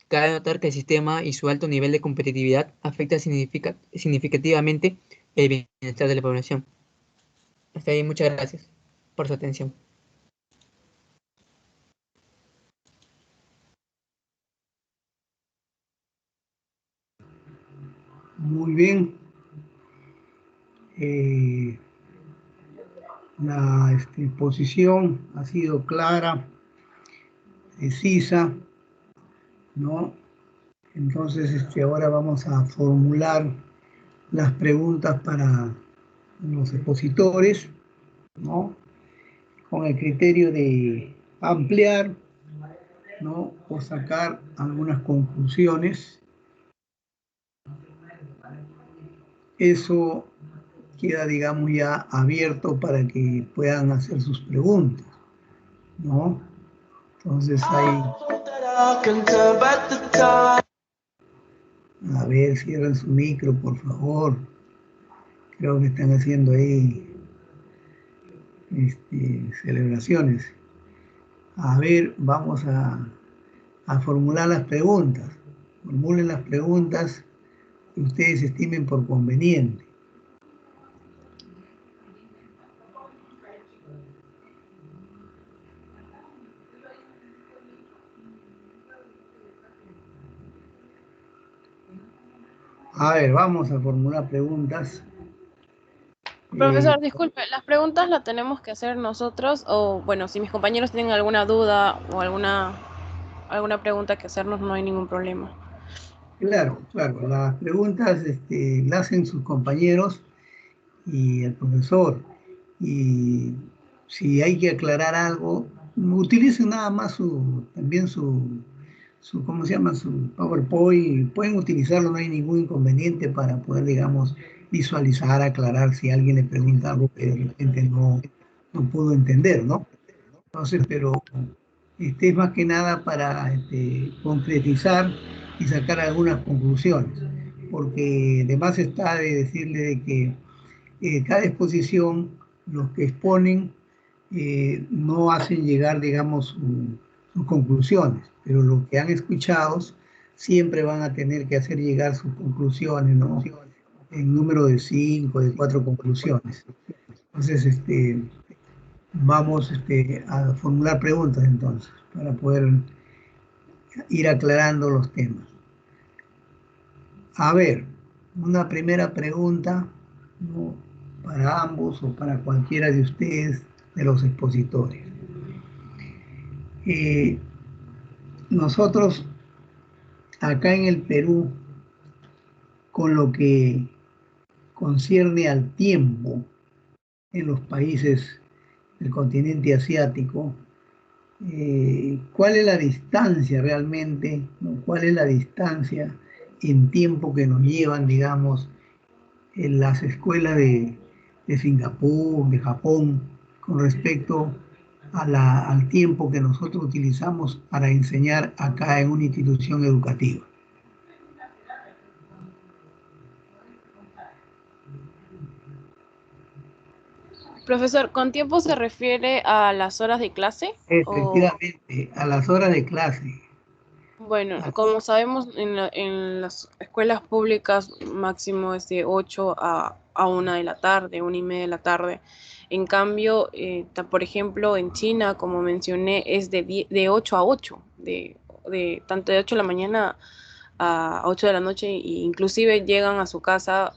Cabe notar que el sistema y su alto nivel de competitividad afecta significativamente el bienestar de la población. Hasta ahí, muchas gracias por su atención. Muy bien. La exposición ha sido clara, precisa, ¿no? Entonces, ahora vamos a formular las preguntas para los expositores, ¿no? Con el criterio de ampliar, ¿no? O sacar algunas conclusiones. Eso queda, digamos, ya abierto para que puedan hacer sus preguntas, ¿no? Entonces ahí, a ver, cierren su micro, por favor. Creo que están haciendo ahí celebraciones. A ver, vamos a formular las preguntas. Formulen las preguntas que ustedes estimen por conveniente. A ver, vamos a formular preguntas. Profesor, disculpe, ¿las preguntas las tenemos que hacer nosotros o, bueno, si mis compañeros tienen alguna duda o alguna pregunta que hacernos, no hay ningún problema? Claro, claro, las preguntas las hacen sus compañeros y el profesor. Y si hay que aclarar algo, utilicen nada más también su, ¿cómo se llama? Su PowerPoint. Pueden utilizarlo, no hay ningún inconveniente para poder, digamos, visualizar, aclarar si alguien le pregunta algo que de repente no pudo entender, ¿no? Entonces, pero es más que nada para concretizar y sacar algunas conclusiones, porque además está de decirle de que cada exposición, los que exponen, no hacen llegar, digamos, sus conclusiones, pero los que han escuchado siempre van a tener que hacer llegar sus conclusiones, ¿no? En número de 5, de 4 conclusiones. Entonces, vamos a formular preguntas entonces, para poder ir aclarando los temas. A ver, una primera pregunta, ¿no? Para ambos o para cualquiera de ustedes, de los expositores. Nosotros, acá en el Perú, con lo que concierne al tiempo en los países del continente asiático, ¿cuál es la distancia realmente, ¿no? ¿Cuál es la distancia en tiempo que nos llevan, digamos, en las escuelas de Singapur, de Japón, con respecto al tiempo que nosotros utilizamos para enseñar acá en una institución educativa? Profesor, ¿con tiempo se refiere a las horas de clase? O, Efectivamente, a las horas de clase. bueno, como sabemos, en las escuelas públicas máximo es de 8 a 1 de la tarde, 1:30 de la tarde. En cambio, por ejemplo, en China, como mencioné, es de 8 a 8, tanto de 8 de la mañana a 8 de la noche, e inclusive llegan a su casa,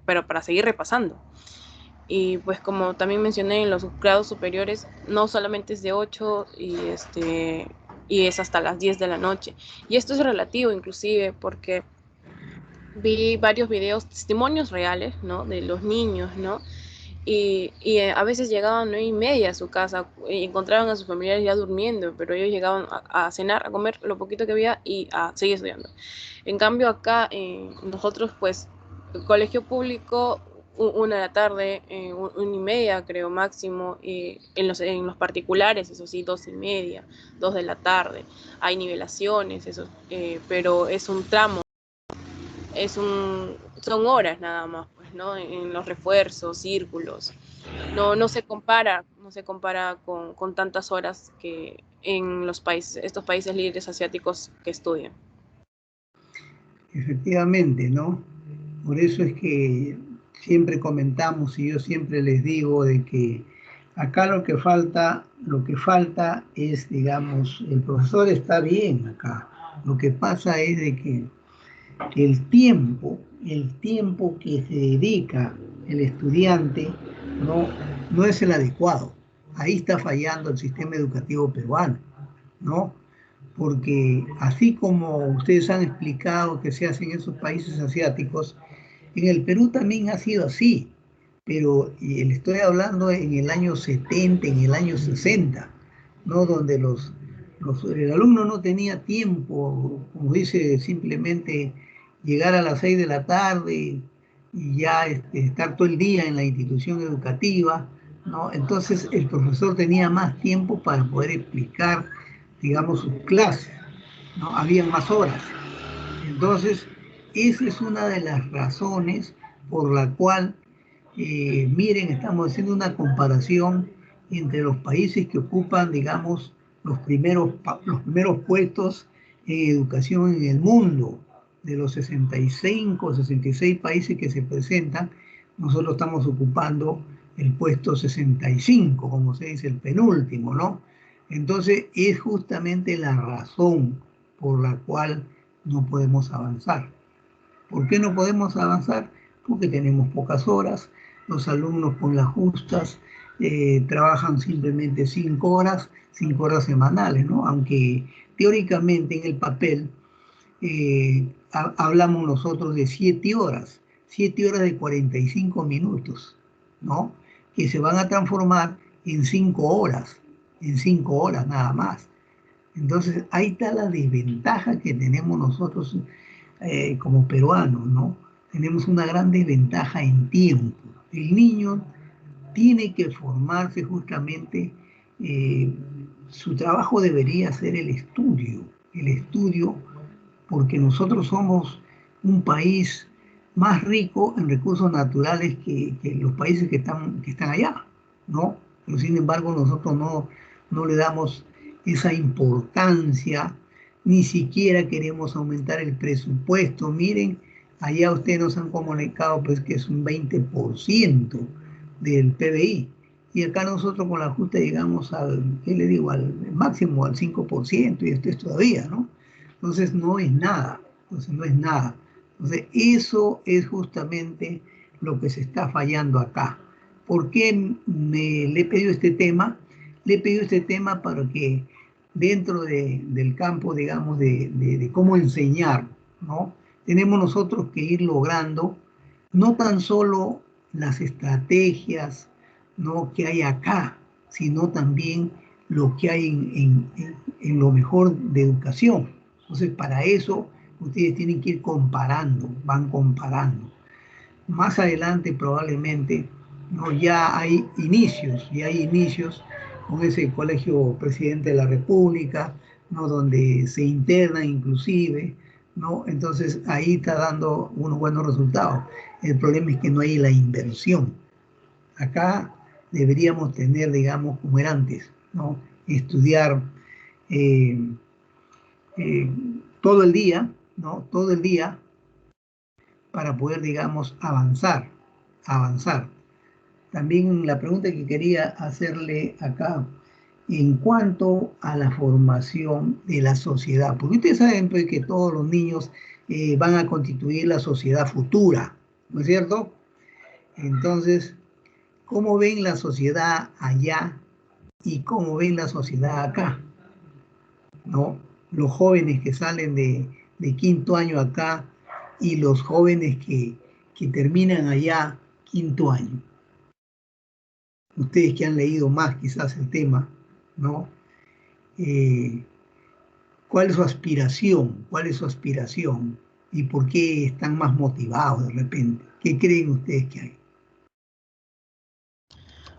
pero para seguir repasando. Y pues como también mencioné, en los grados superiores no solamente es de 8 y es hasta las 10 de la noche. Y esto es relativo inclusive porque vi varios videos, testimonios reales, ¿no? De los niños, ¿no? A veces llegaban 9:30 a su casa y encontraban a sus familiares ya durmiendo, pero ellos llegaban a cenar, a comer lo poquito que había y a seguir estudiando. En cambio acá nosotros pues el colegio público 1 de la tarde, 1:30 creo máximo, y en los particulares, eso sí, 2:30, 2 de la tarde. Hay nivelaciones, eso, pero es un tramo, son horas nada más, pues, ¿no? En los refuerzos, círculos. No se compara, no se compara con tantas horas que en los países, estos países libres asiáticos que estudian. Efectivamente, ¿no? Por eso es que siempre comentamos y yo siempre les digo de que acá lo que falta es, digamos, el profesor está bien acá. Lo que pasa es de que el tiempo que se dedica el estudiante no, no es el adecuado. Ahí está fallando el sistema educativo peruano, ¿no? Porque así como ustedes han explicado que se hace en esos países asiáticos, en el Perú también ha sido así, pero le estoy hablando en el año 70, en el año 60, ¿no? Donde el alumno no tenía tiempo, como dice, simplemente llegar a las 6 de la tarde y ya estar todo el día en la institución educativa, ¿no? Entonces el profesor tenía más tiempo para poder explicar, digamos, sus clases, ¿no? Habían más horas. Entonces, esa es una de las razones por la cual, miren, estamos haciendo una comparación entre los países que ocupan, digamos, los primeros puestos en educación en el mundo. De los 65, 66 países que se presentan, nosotros estamos ocupando el puesto 65, como se dice, el penúltimo, ¿no? Entonces, es justamente la razón por la cual no podemos avanzar. ¿Por qué no podemos avanzar? Porque tenemos pocas horas, los alumnos con las justas trabajan simplemente 5 horas semanales, ¿no? Aunque teóricamente en el papel hablamos nosotros de 7 horas de 45 minutos, ¿no? Que se van a transformar en 5 horas nada más. Entonces, ahí está la desventaja que tenemos nosotros como peruanos, ¿no? Tenemos una gran desventaja en tiempo. El niño tiene que formarse justamente, eh, su trabajo debería ser el estudio, porque nosotros somos un país más rico en recursos naturales que los países que están allá, ¿no? Pero sin embargo nosotros no le damos esa importancia, ni siquiera queremos aumentar el presupuesto. Miren, allá ustedes nos han comunicado pues que es un 20% del PBI. Y acá nosotros con la ajuste llegamos ¿qué le digo? Al máximo, al 5%, y esto es todavía, ¿no? Entonces no es nada, entonces no es nada. Entonces eso es justamente lo que se está fallando acá. ¿Por qué le he pedido este tema? Le he pedido este tema para que dentro del campo, digamos, de cómo enseñar, ¿no? Tenemos nosotros que ir logrando no tan solo las estrategias, ¿no?, que hay acá, sino también lo que hay en lo mejor de educación. Entonces, para eso, ustedes tienen que ir comparando, van comparando. Más adelante, probablemente, ¿no?, ya hay inicios con ese colegio presidente de la República, ¿no?, donde se interna inclusive, ¿no? Entonces, ahí está dando unos buenos resultados. El problema es que no hay la inversión. Acá deberíamos tener, digamos, como era antes, ¿no? Estudiar eh, eh, todo el día, ¿no? Todo el día para poder, digamos, avanzar. También la pregunta que quería hacerle acá, en cuanto a la formación de la sociedad, porque ustedes saben pues, que todos los niños van a constituir la sociedad futura, ¿no es cierto? Entonces, ¿cómo ven la sociedad allá y cómo ven la sociedad acá? ¿No? Los jóvenes que salen de quinto año acá y los jóvenes que terminan allá quinto año. Ustedes que han leído más quizás el tema, ¿no? ¿Cuál es su aspiración? ¿Cuál es su aspiración? ¿Y por qué están más motivados de repente? ¿Qué creen ustedes que hay?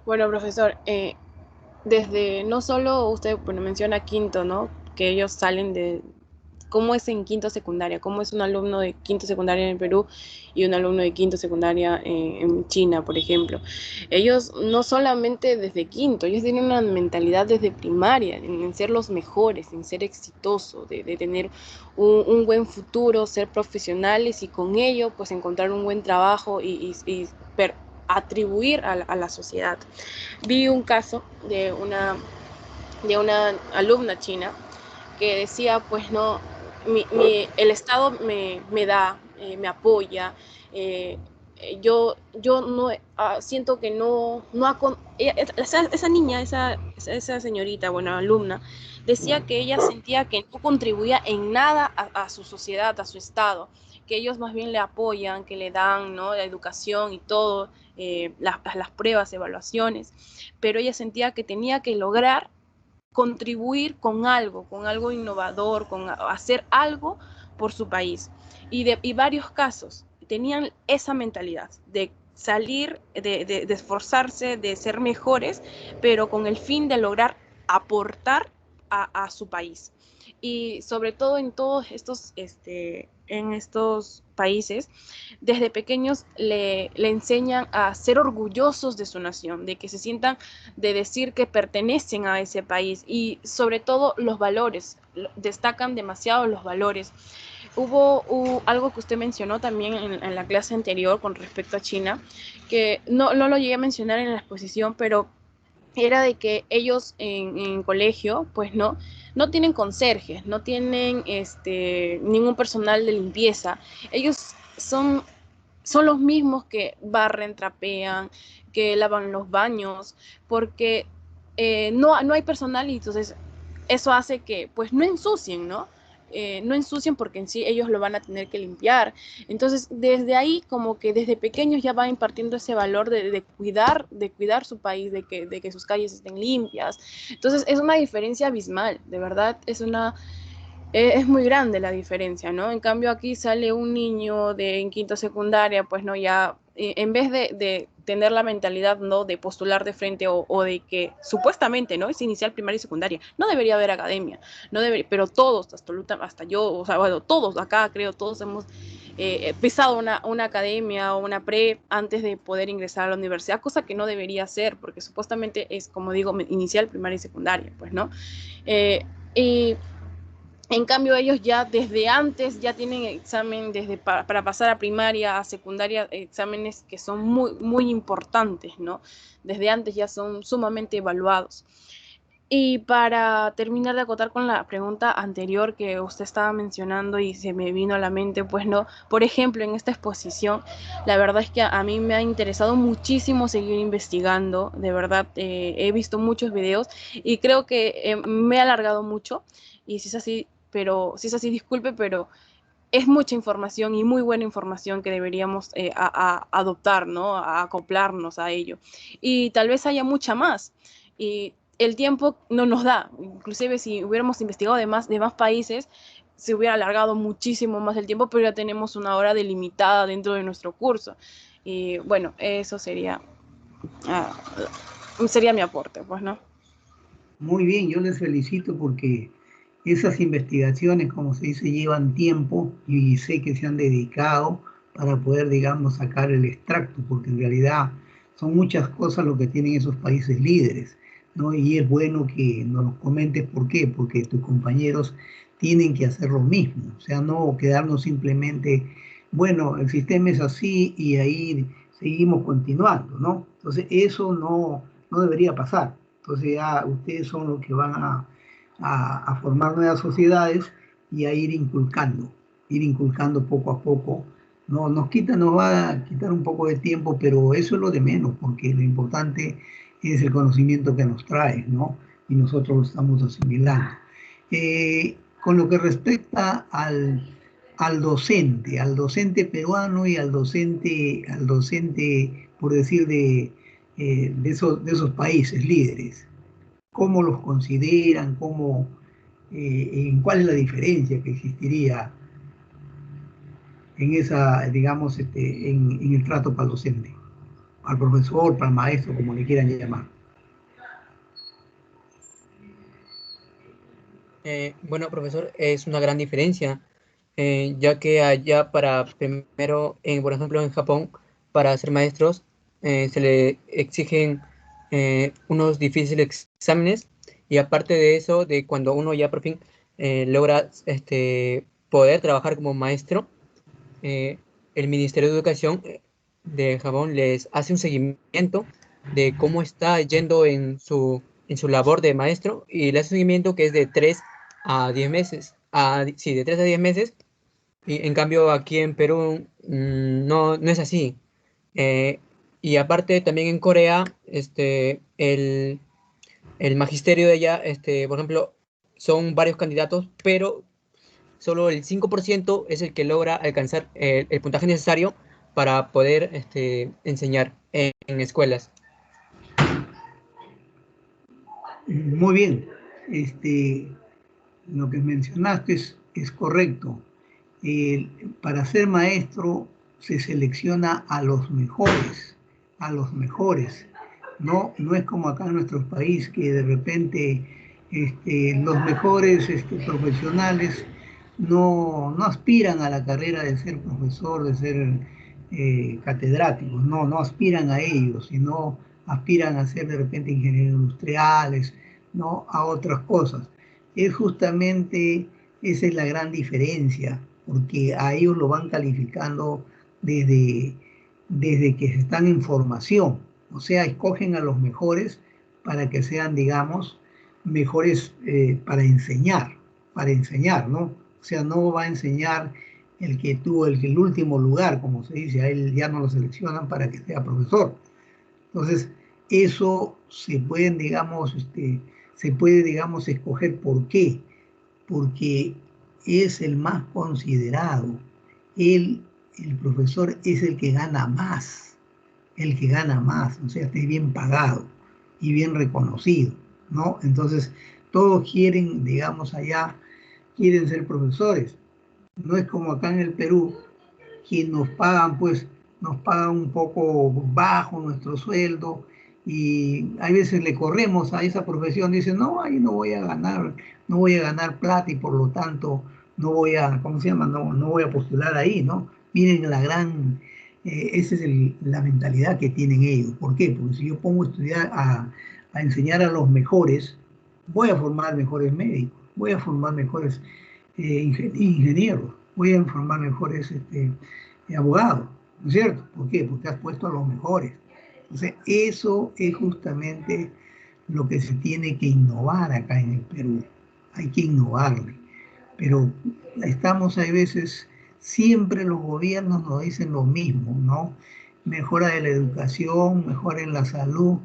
Bueno, profesor, desde no solo usted, bueno, menciona quinto, ¿no? Que ellos salen de cómo es en quinto secundaria, cómo es un alumno de quinto secundaria en Perú y un alumno de quinto secundaria en China, por ejemplo. Ellos no solamente desde quinto, ellos tienen una mentalidad desde primaria, en ser los mejores, en ser exitosos, de tener un buen futuro, ser profesionales y con ello pues encontrar un buen trabajo y atribuir a la sociedad. Vi un caso de una alumna china que decía, pues no, el Estado me da, me apoya, eh, yo no siento que no esa niña, esa señorita, bueno, alumna, decía que ella sentía que no contribuía en nada a su sociedad, a su Estado, que ellos más bien le apoyan, que le dan, ¿no?, la educación y todo, las pruebas, evaluaciones, pero ella sentía que tenía que lograr contribuir con algo innovador, con hacer algo por su país. Y varios casos tenían esa mentalidad de salir, de esforzarse, de ser mejores, pero con el fin de lograr aportar a su país. Y sobre todo en todos en estos países, desde pequeños le enseñan a ser orgullosos de su nación, de que se sientan, de decir que pertenecen a ese país y sobre todo los valores, destacan demasiado los valores. Hubo algo que usted mencionó también en la clase anterior con respecto a China, que no lo llegué a mencionar en la exposición, pero era de que ellos en colegio, pues no tienen conserjes, no tienen ningún personal de limpieza. Ellos son los mismos que barren, trapean, que lavan los baños, porque no hay personal y entonces eso hace que pues no ensucien, ¿no? No ensucien porque en sí ellos lo van a tener que limpiar. Entonces, desde ahí, como que desde pequeños ya van impartiendo ese valor de cuidar su país, de que sus calles estén limpias. Entonces, es una diferencia abismal, de verdad, es muy grande la diferencia, ¿no? En cambio aquí sale un niño en quinto secundaria, pues no, ya en vez de tener la mentalidad, ¿no?, de postular de frente o de que supuestamente, ¿no?, es inicial, primaria y secundaria, no debería haber academia, no debería, pero todos, hasta yo, o sea, bueno, todos acá creo, todos hemos pisado una academia o una pre antes de poder ingresar a la universidad, cosa que no debería ser, porque supuestamente es, como digo, inicial, primaria y secundaria, pues, ¿no? Y en cambio, ellos ya desde antes ya tienen examen para pasar a primaria, a secundaria, exámenes que son muy, muy importantes, ¿no? Desde antes ya son sumamente evaluados. Y para terminar de acotar con la pregunta anterior que usted estaba mencionando y se me vino a la mente, pues no, por ejemplo, en esta exposición, la verdad es que a mí me ha interesado muchísimo seguir investigando, de verdad, he visto muchos videos y creo que me he alargado mucho y si es así, disculpe, pero es mucha información y muy buena información que deberíamos adoptar, ¿no? A acoplarnos a ello. Y tal vez haya mucha más. Y el tiempo no nos da. Inclusive si hubiéramos investigado de más países, se hubiera alargado muchísimo más el tiempo, pero ya tenemos una hora delimitada dentro de nuestro curso. Y bueno, eso sería mi aporte, pues, ¿no? Muy bien, yo les felicito porque esas investigaciones, como se dice, llevan tiempo y sé que se han dedicado para poder, digamos, sacar el extracto, porque en realidad son muchas cosas lo que tienen esos países líderes, ¿no? Y es bueno que nos lo comentes por qué, porque tus compañeros tienen que hacer lo mismo, o sea, no quedarnos simplemente, bueno, el sistema es así y ahí seguimos continuando, ¿no? Entonces, eso no debería pasar. Entonces ya ustedes son los que van a formar nuevas sociedades y a ir inculcando poco a poco No, nos va a quitar un poco de tiempo, pero eso es lo de menos, porque lo importante es el conocimiento que nos trae, ¿no? Y nosotros lo estamos asimilando. Con lo que respecta al docente peruano y al docente, por decir, de esos países líderes, ¿cómo los consideran? ¿Cuál es la diferencia que existiría en esa, digamos, en el trato para el docente, al profesor, para el maestro, como le quieran llamar? Bueno, profesor, es una gran diferencia, ya que allá para primero, por ejemplo, en Japón, para ser maestros, se le exigen unos difíciles exámenes y aparte de eso, de cuando uno ya por fin logra poder trabajar como maestro, eh, el Ministerio de Educación de Japón les hace un seguimiento de cómo está yendo en su labor de maestro y le hace un seguimiento que es de 3 a 10 meses. Sí, de 3 a 10 meses. Y en cambio aquí en Perú no es así. Eh, y aparte también en Corea, el magisterio de allá, por ejemplo, son varios candidatos, pero solo el 5% es el que logra alcanzar el puntaje necesario para poder enseñar en escuelas. Muy bien, lo que mencionaste es correcto. Para ser maestro se selecciona a los mejores. No es como acá en nuestro país que de repente los mejores profesionales no aspiran a la carrera de ser profesor, de ser catedráticos, no aspiran a ellos, sino aspiran a ser de repente ingenieros industriales, ¿no? A otras cosas. Es justamente, esa es la gran diferencia, porque a ellos lo van calificando desde, desde que están en formación, o sea, escogen a los mejores para que sean, digamos, mejores para enseñar, ¿no? O sea, no va a enseñar el que tuvo el último lugar, como se dice, a él ya no lo seleccionan para que sea profesor. Entonces, eso se puede, digamos, escoger. ¿Por qué? Porque es el más considerado. Él, el profesor es el que gana más, o sea, esté bien pagado y bien reconocido, ¿no? Entonces, todos quieren, digamos, allá, quieren ser profesores. No es como acá en el Perú, que nos pagan, pues, nos pagan un poco bajo nuestro sueldo y a veces le corremos a esa profesión, dicen, no, ahí no voy a ganar plata y por lo tanto no voy a, ¿cómo se llama? No voy a postular ahí, ¿no? Miren esa es la mentalidad que tienen ellos. ¿Por qué? Porque si yo pongo a estudiar, a enseñar a los mejores, voy a formar mejores médicos, voy a formar mejores ingenieros, voy a formar mejores abogados, ¿no es cierto? ¿Por qué? Porque has puesto a los mejores. Entonces, eso es justamente lo que se tiene que innovar acá en el Perú. Hay que innovarle. Pero estamos, hay veces, siempre los gobiernos nos dicen lo mismo, ¿no? Mejora de la educación, mejora en la salud,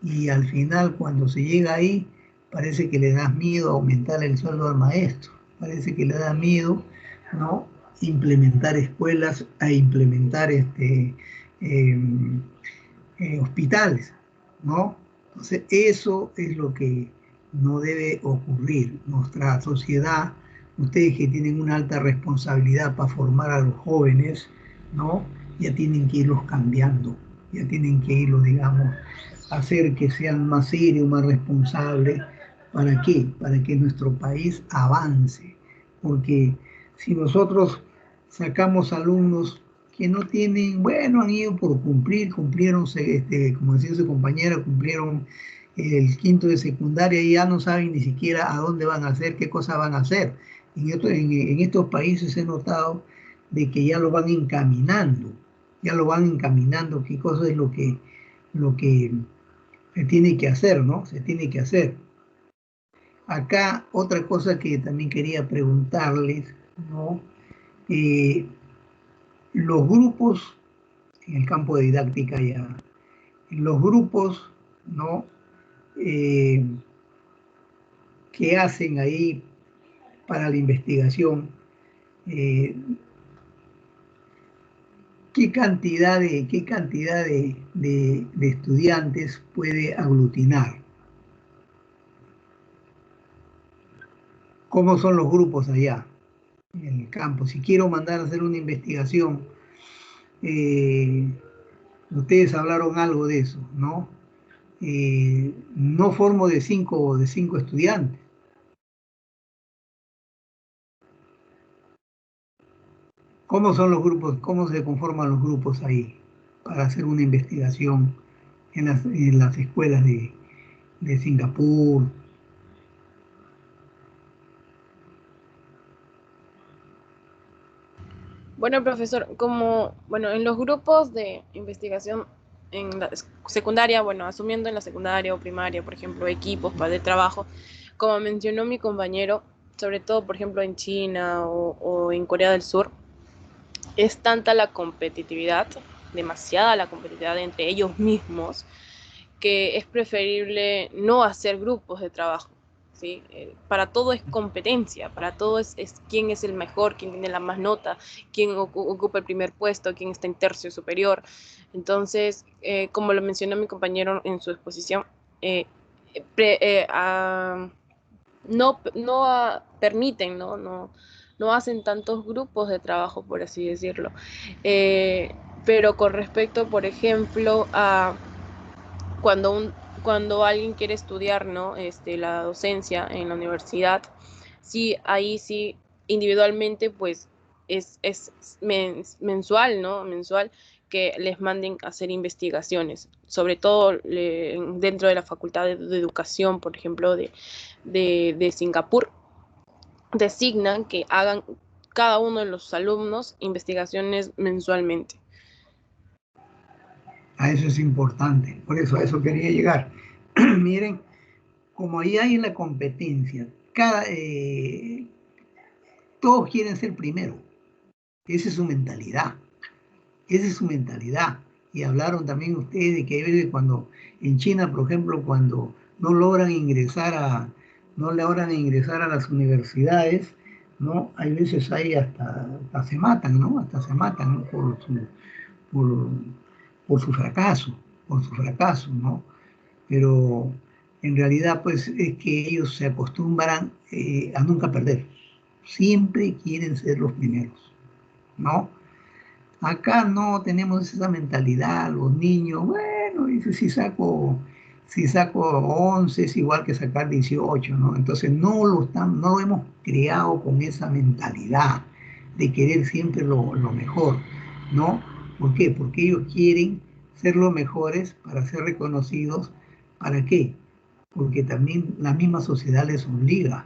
y al final, cuando se llega ahí, parece que le das miedo aumentar el sueldo al maestro, parece que le da miedo, ¿no? Implementar escuelas, a implementar eh, hospitales, ¿no? Entonces, eso es lo que no debe ocurrir. Nuestra sociedad, ustedes que tienen una alta responsabilidad para formar a los jóvenes, ¿no? Ya tienen que irlos cambiando, ya tienen que irlos, digamos, hacer que sean más serios, más responsables. ¿Para qué? Para que nuestro país avance. Porque si nosotros sacamos alumnos que no tienen, bueno, han ido por cumplir, cumplieron, como decía su compañera, cumplieron el quinto de secundaria y ya no saben ni siquiera a dónde van a hacer, qué cosa van a hacer. En estos países he notado de que ya lo van encaminando, qué cosa es lo que se tiene que hacer, ¿no? Se tiene que hacer. Acá otra cosa que también quería preguntarles, ¿no? Eh, los grupos, en el campo de didáctica ya, los grupos, ¿no? Que hacen ahí para la investigación, qué cantidad de estudiantes puede aglutinar. ¿Cómo son los grupos allá en el campo? Si quiero mandar a hacer una investigación, ustedes hablaron algo de eso, ¿no? No formo de cinco estudiantes. ¿Cómo son los grupos? ¿Cómo se conforman los grupos ahí para hacer una investigación en las escuelas de Singapur? Bueno, profesor, bueno, en los grupos de investigación en la secundaria, bueno, asumiendo en la secundaria o primaria, por ejemplo, equipos para el trabajo, como mencionó mi compañero, sobre todo, por ejemplo, en China o en Corea del Sur, es tanta la competitividad, demasiada la competitividad entre ellos mismos, que es preferible no hacer grupos de trabajo. ¿Sí? Para todo es competencia, para todo es quién es el mejor, quién tiene la más nota, quién ocupa el primer puesto, quién está en tercio superior. Entonces, como lo mencionó mi compañero en su exposición, no permiten, no hacen tantos grupos de trabajo, por así decirlo. Pero con respecto, por ejemplo, a cuando alguien quiere estudiar, ¿no? La docencia en la universidad, sí, ahí sí, individualmente, pues es mensual, ¿no? Mensual que les manden a hacer investigaciones, sobre todo dentro de la Facultad de Educación, por ejemplo, de Singapur, designan que hagan cada uno de los alumnos investigaciones mensualmente. A eso es importante, por eso a eso quería llegar. Miren, como ahí hay la competencia, todos quieren ser primero. Esa es su mentalidad. Esa es su mentalidad. Y hablaron también ustedes de que hay veces cuando en China, por ejemplo, cuando no logran ingresar a las universidades, ¿no? Hay veces ahí hasta se matan, ¿no? Hasta se matan, ¿no? por, por su fracaso, ¿no? Pero en realidad, pues es que ellos se acostumbran a nunca perder. Siempre quieren ser los primeros, ¿no? Acá no tenemos esa mentalidad, los niños, bueno, dice, si saco 11 es igual que sacar 18, ¿no? Entonces no lo hemos creado con esa mentalidad de querer siempre lo mejor, ¿no? ¿Por qué? Porque ellos quieren ser los mejores para ser reconocidos. ¿Para qué? Porque también la misma sociedad les obliga,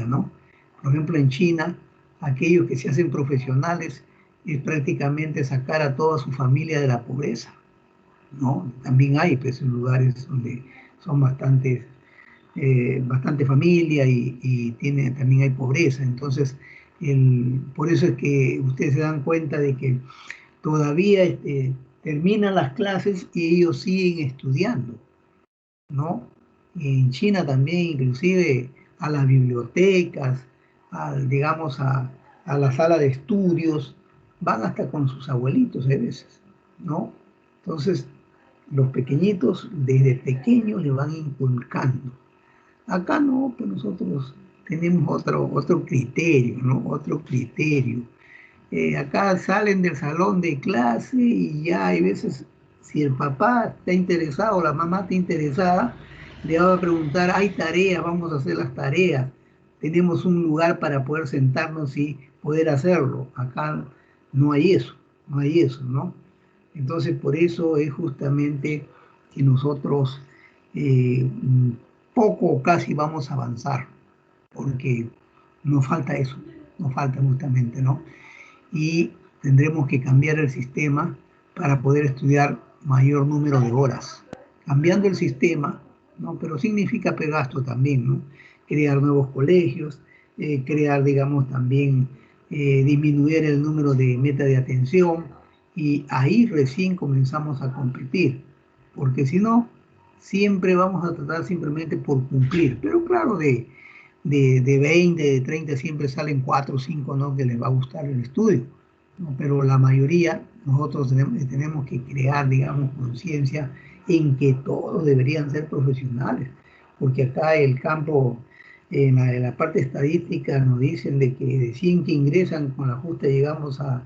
¿no? Por ejemplo, en China, aquellos que se hacen profesionales es prácticamente sacar a toda su familia de la pobreza, ¿no? También hay pues, lugares donde son bastante familia y también hay pobreza. Entonces, por eso es que ustedes se dan cuenta de que todavía terminan las clases y ellos siguen estudiando, ¿no? Y en China también, inclusive a las bibliotecas, digamos, a la sala de estudios, van hasta con sus abuelitos a veces, ¿no? Entonces, los pequeñitos desde pequeños le van inculcando. Acá no, pues nosotros tenemos otro criterio, ¿no? Otro criterio. Acá salen del salón de clase y ya hay veces, si el papá está interesado, la mamá está interesada, le va a preguntar, hay tareas, vamos a hacer las tareas, tenemos un lugar para poder sentarnos y poder hacerlo. Acá no hay eso, ¿no? Entonces, por eso es justamente que nosotros poco o casi vamos a avanzar, porque nos falta eso, nos falta justamente, ¿no? Y tendremos que cambiar el sistema para poder estudiar mayor número de horas. Cambiando el sistema, ¿no? Pero significa gasto también, ¿no? Crear nuevos colegios, crear, digamos, también disminuir el número de meta de atención, y ahí recién comenzamos a competir, porque si no, siempre vamos a tratar simplemente por cumplir, pero claro, de 20, de 30 siempre salen 4 o 5, ¿no?, que les va a gustar el estudio, ¿no? Pero la mayoría, nosotros tenemos que crear, digamos, conciencia en que todos deberían ser profesionales, porque acá el campo, en la parte estadística nos dicen de que de 100 que ingresan con la justa llegamos a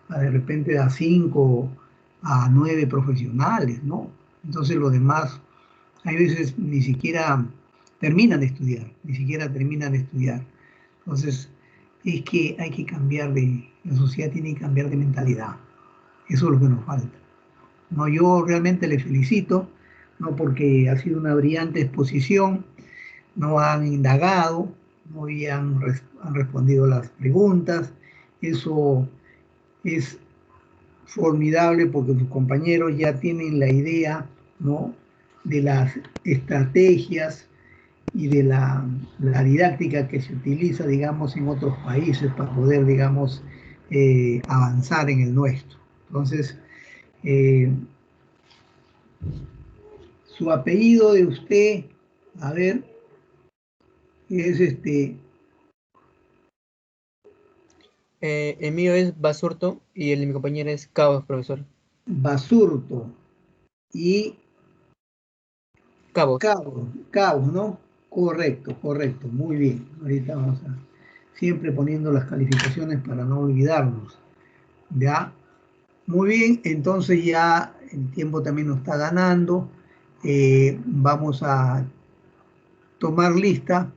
de repente a 5 a 9 profesionales, ¿no? Entonces los demás, hay veces ni siquiera terminan de estudiar, ni siquiera terminan de estudiar. Entonces, es que hay que cambiar la sociedad tiene que cambiar de mentalidad. Eso es lo que nos falta. No, yo realmente le felicito, no, porque ha sido una brillante exposición, no han indagado, no han respondido las preguntas. Eso es formidable porque sus compañeros ya tienen la idea, ¿no?, de las estrategias y de la didáctica que se utiliza, digamos, en otros países para poder, digamos, avanzar en el nuestro. Entonces, eh, su apellido de usted, a ver, es El mío es Basurto y el de mi compañera es Cabos, profesor. Basurto y Cabos. Cabos, ¿no? Correcto, correcto, muy bien. Ahorita vamos a siempre poniendo las calificaciones para no olvidarnos. ¿Ya? Muy bien, entonces ya el tiempo también nos está ganando. Vamos a tomar lista.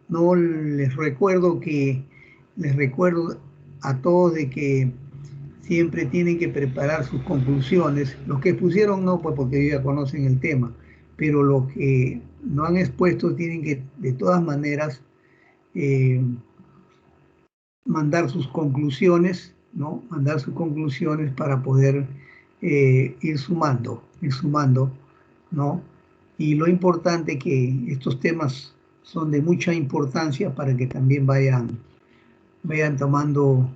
No les recuerdo a todos de que siempre tienen que preparar sus conclusiones. Los que expusieron no, pues porque ya conocen el tema, pero los que no han expuesto tienen que de todas maneras eh, mandar sus conclusiones, ¿no? Mandar sus conclusiones para poder ir sumando, ¿no? Y lo importante que estos temas son de mucha importancia para que también vayan tomando,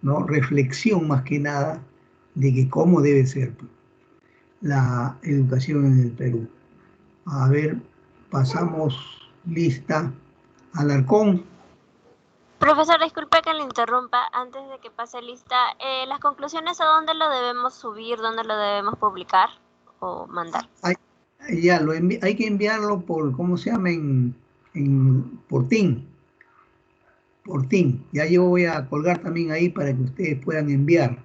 ¿no?, reflexión más que nada de que cómo debe ser la educación en el Perú. A ver, pasamos lista. Alarcón. Profesor, disculpe que le interrumpa. Antes de que pase lista, ¿las conclusiones a dónde lo debemos subir, dónde lo debemos publicar o mandar? Ya, hay que enviarlo por, ¿cómo se llama? Por Team. Por Team. Ya yo voy a colgar también ahí para que ustedes puedan enviar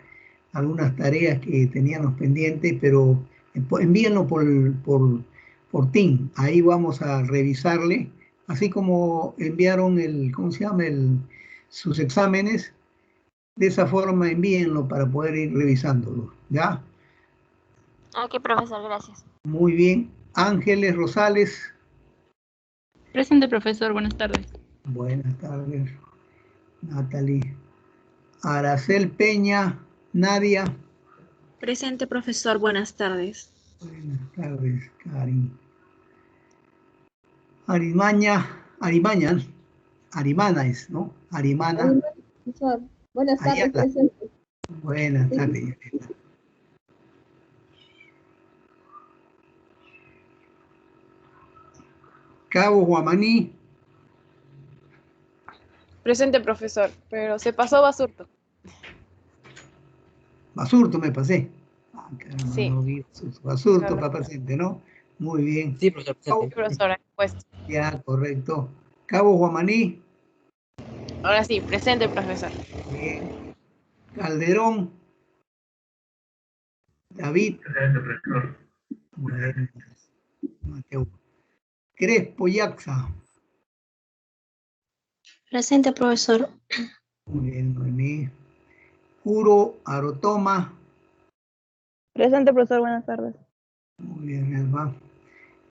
algunas tareas que teníamos pendientes, pero envíenlo por Team. Ahí vamos a revisarle, así como enviaron ¿cómo se llama? Sus exámenes. De esa forma envíenlo para poder ir revisándolo. ¿Ya? Ok, profesor, gracias. Muy bien. Ángeles Rosales. Presente, profesor. Buenas tardes. Buenas tardes, Natalie. Aracel Peña, Nadia. Presente, profesor. Buenas tardes. Buenas tardes, Karin. Arimana es, ¿no? Arimana. Profesor, buenas tardes, Ayala. presente. Buenas tardes. Cabo Guamaní. Presente, profesor, pero se pasó Basurto. Basurto me pasé. Ah, caramba, Sí. no vi Basurto No. para presente, ¿no? Muy bien. Sí, profesor, Sí, presente. profesora, puesto. Ya, correcto. Cabo Guamaní. Ahora sí, presente, profesor. Bien. Calderón. David. Presente, profesor. Buenas. Mateo. Crespo Yaxa. Presente, profesor. Muy bien, Noemí. Juro Arotoma. Presente, profesor, buenas tardes. Muy bien, Elba.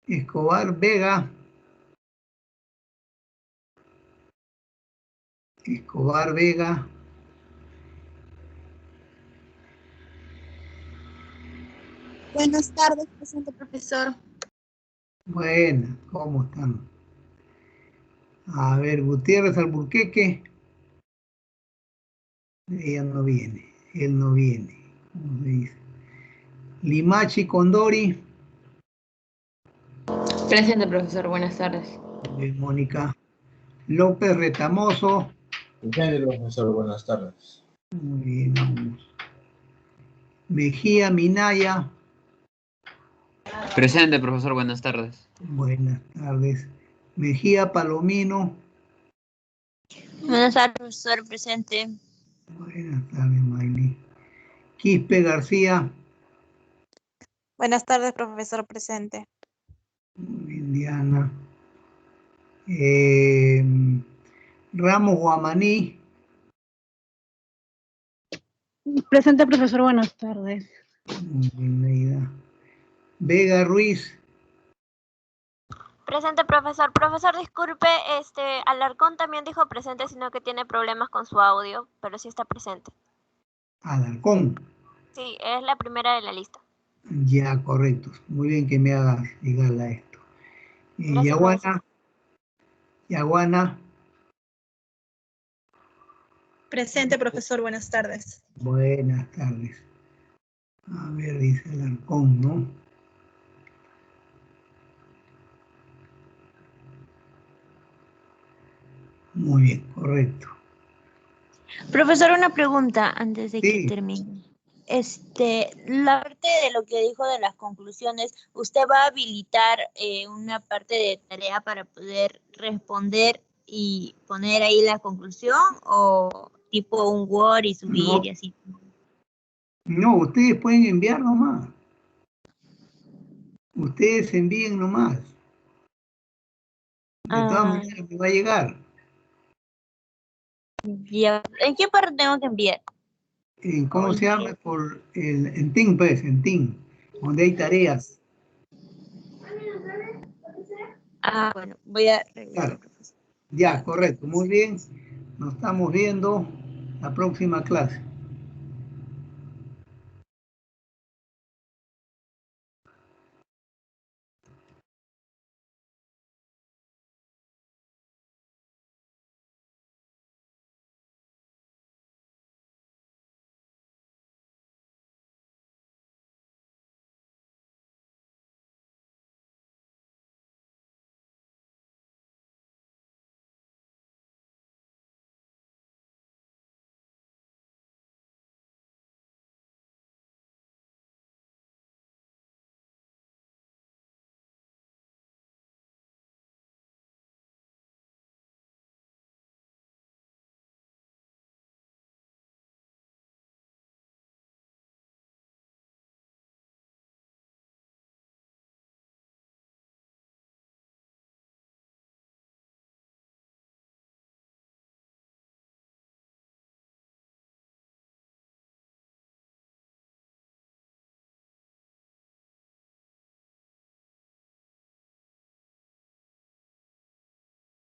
Escobar Vega. Escobar Vega. Buenas tardes, presente, profesor. Buenas, ¿cómo están? A ver, Gutiérrez Alburqueque. Ella no viene, él no viene. ¿Cómo se dice? Limachi Condori. Presente, profesor. Buenas tardes. Mónica. López Retamoso. Presente, profesor. Buenas tardes. Muy bien, vamos. Mejía Minaya. Presente, profesor. Buenas tardes. Buenas tardes. Mejía Palomino. Buenas tardes, profesor. Presente. Buenas tardes, Mayli. Quispe García. Buenas tardes, profesor. Presente. Muy bien, Diana. Ramos Guamaní. Presente, profesor. Buenas tardes. Muy bien, Neida. Vega Ruiz. Presente, profesor. Profesor, disculpe, Alarcón también dijo presente, sino que tiene problemas con su audio, pero sí está presente. Alarcón. Sí, es la primera de la lista. Ya, correcto. Muy bien que me hagas llegar a esto. Gracias, Yaguana. profesor. Yaguana. Presente, profesor. Buenas tardes. Buenas tardes. A ver, dice Alarcón, ¿no? Muy bien, correcto. Profesor, una pregunta antes de que Sí. termine. La parte de lo que dijo de las conclusiones, ¿usted va a habilitar una parte de tarea para poder responder y poner ahí la conclusión o tipo un Word y subir No. y así? No, ustedes pueden enviar nomás. Ustedes envíen nomás. De todas maneras me va a llegar. Ya. ¿En qué parte tengo que enviar? ¿Cómo se llama? En TIN, pues, en TIN, donde hay tareas. Bueno, voy a revisar. Claro. Ya, correcto, muy bien. Nos estamos viendo la próxima clase.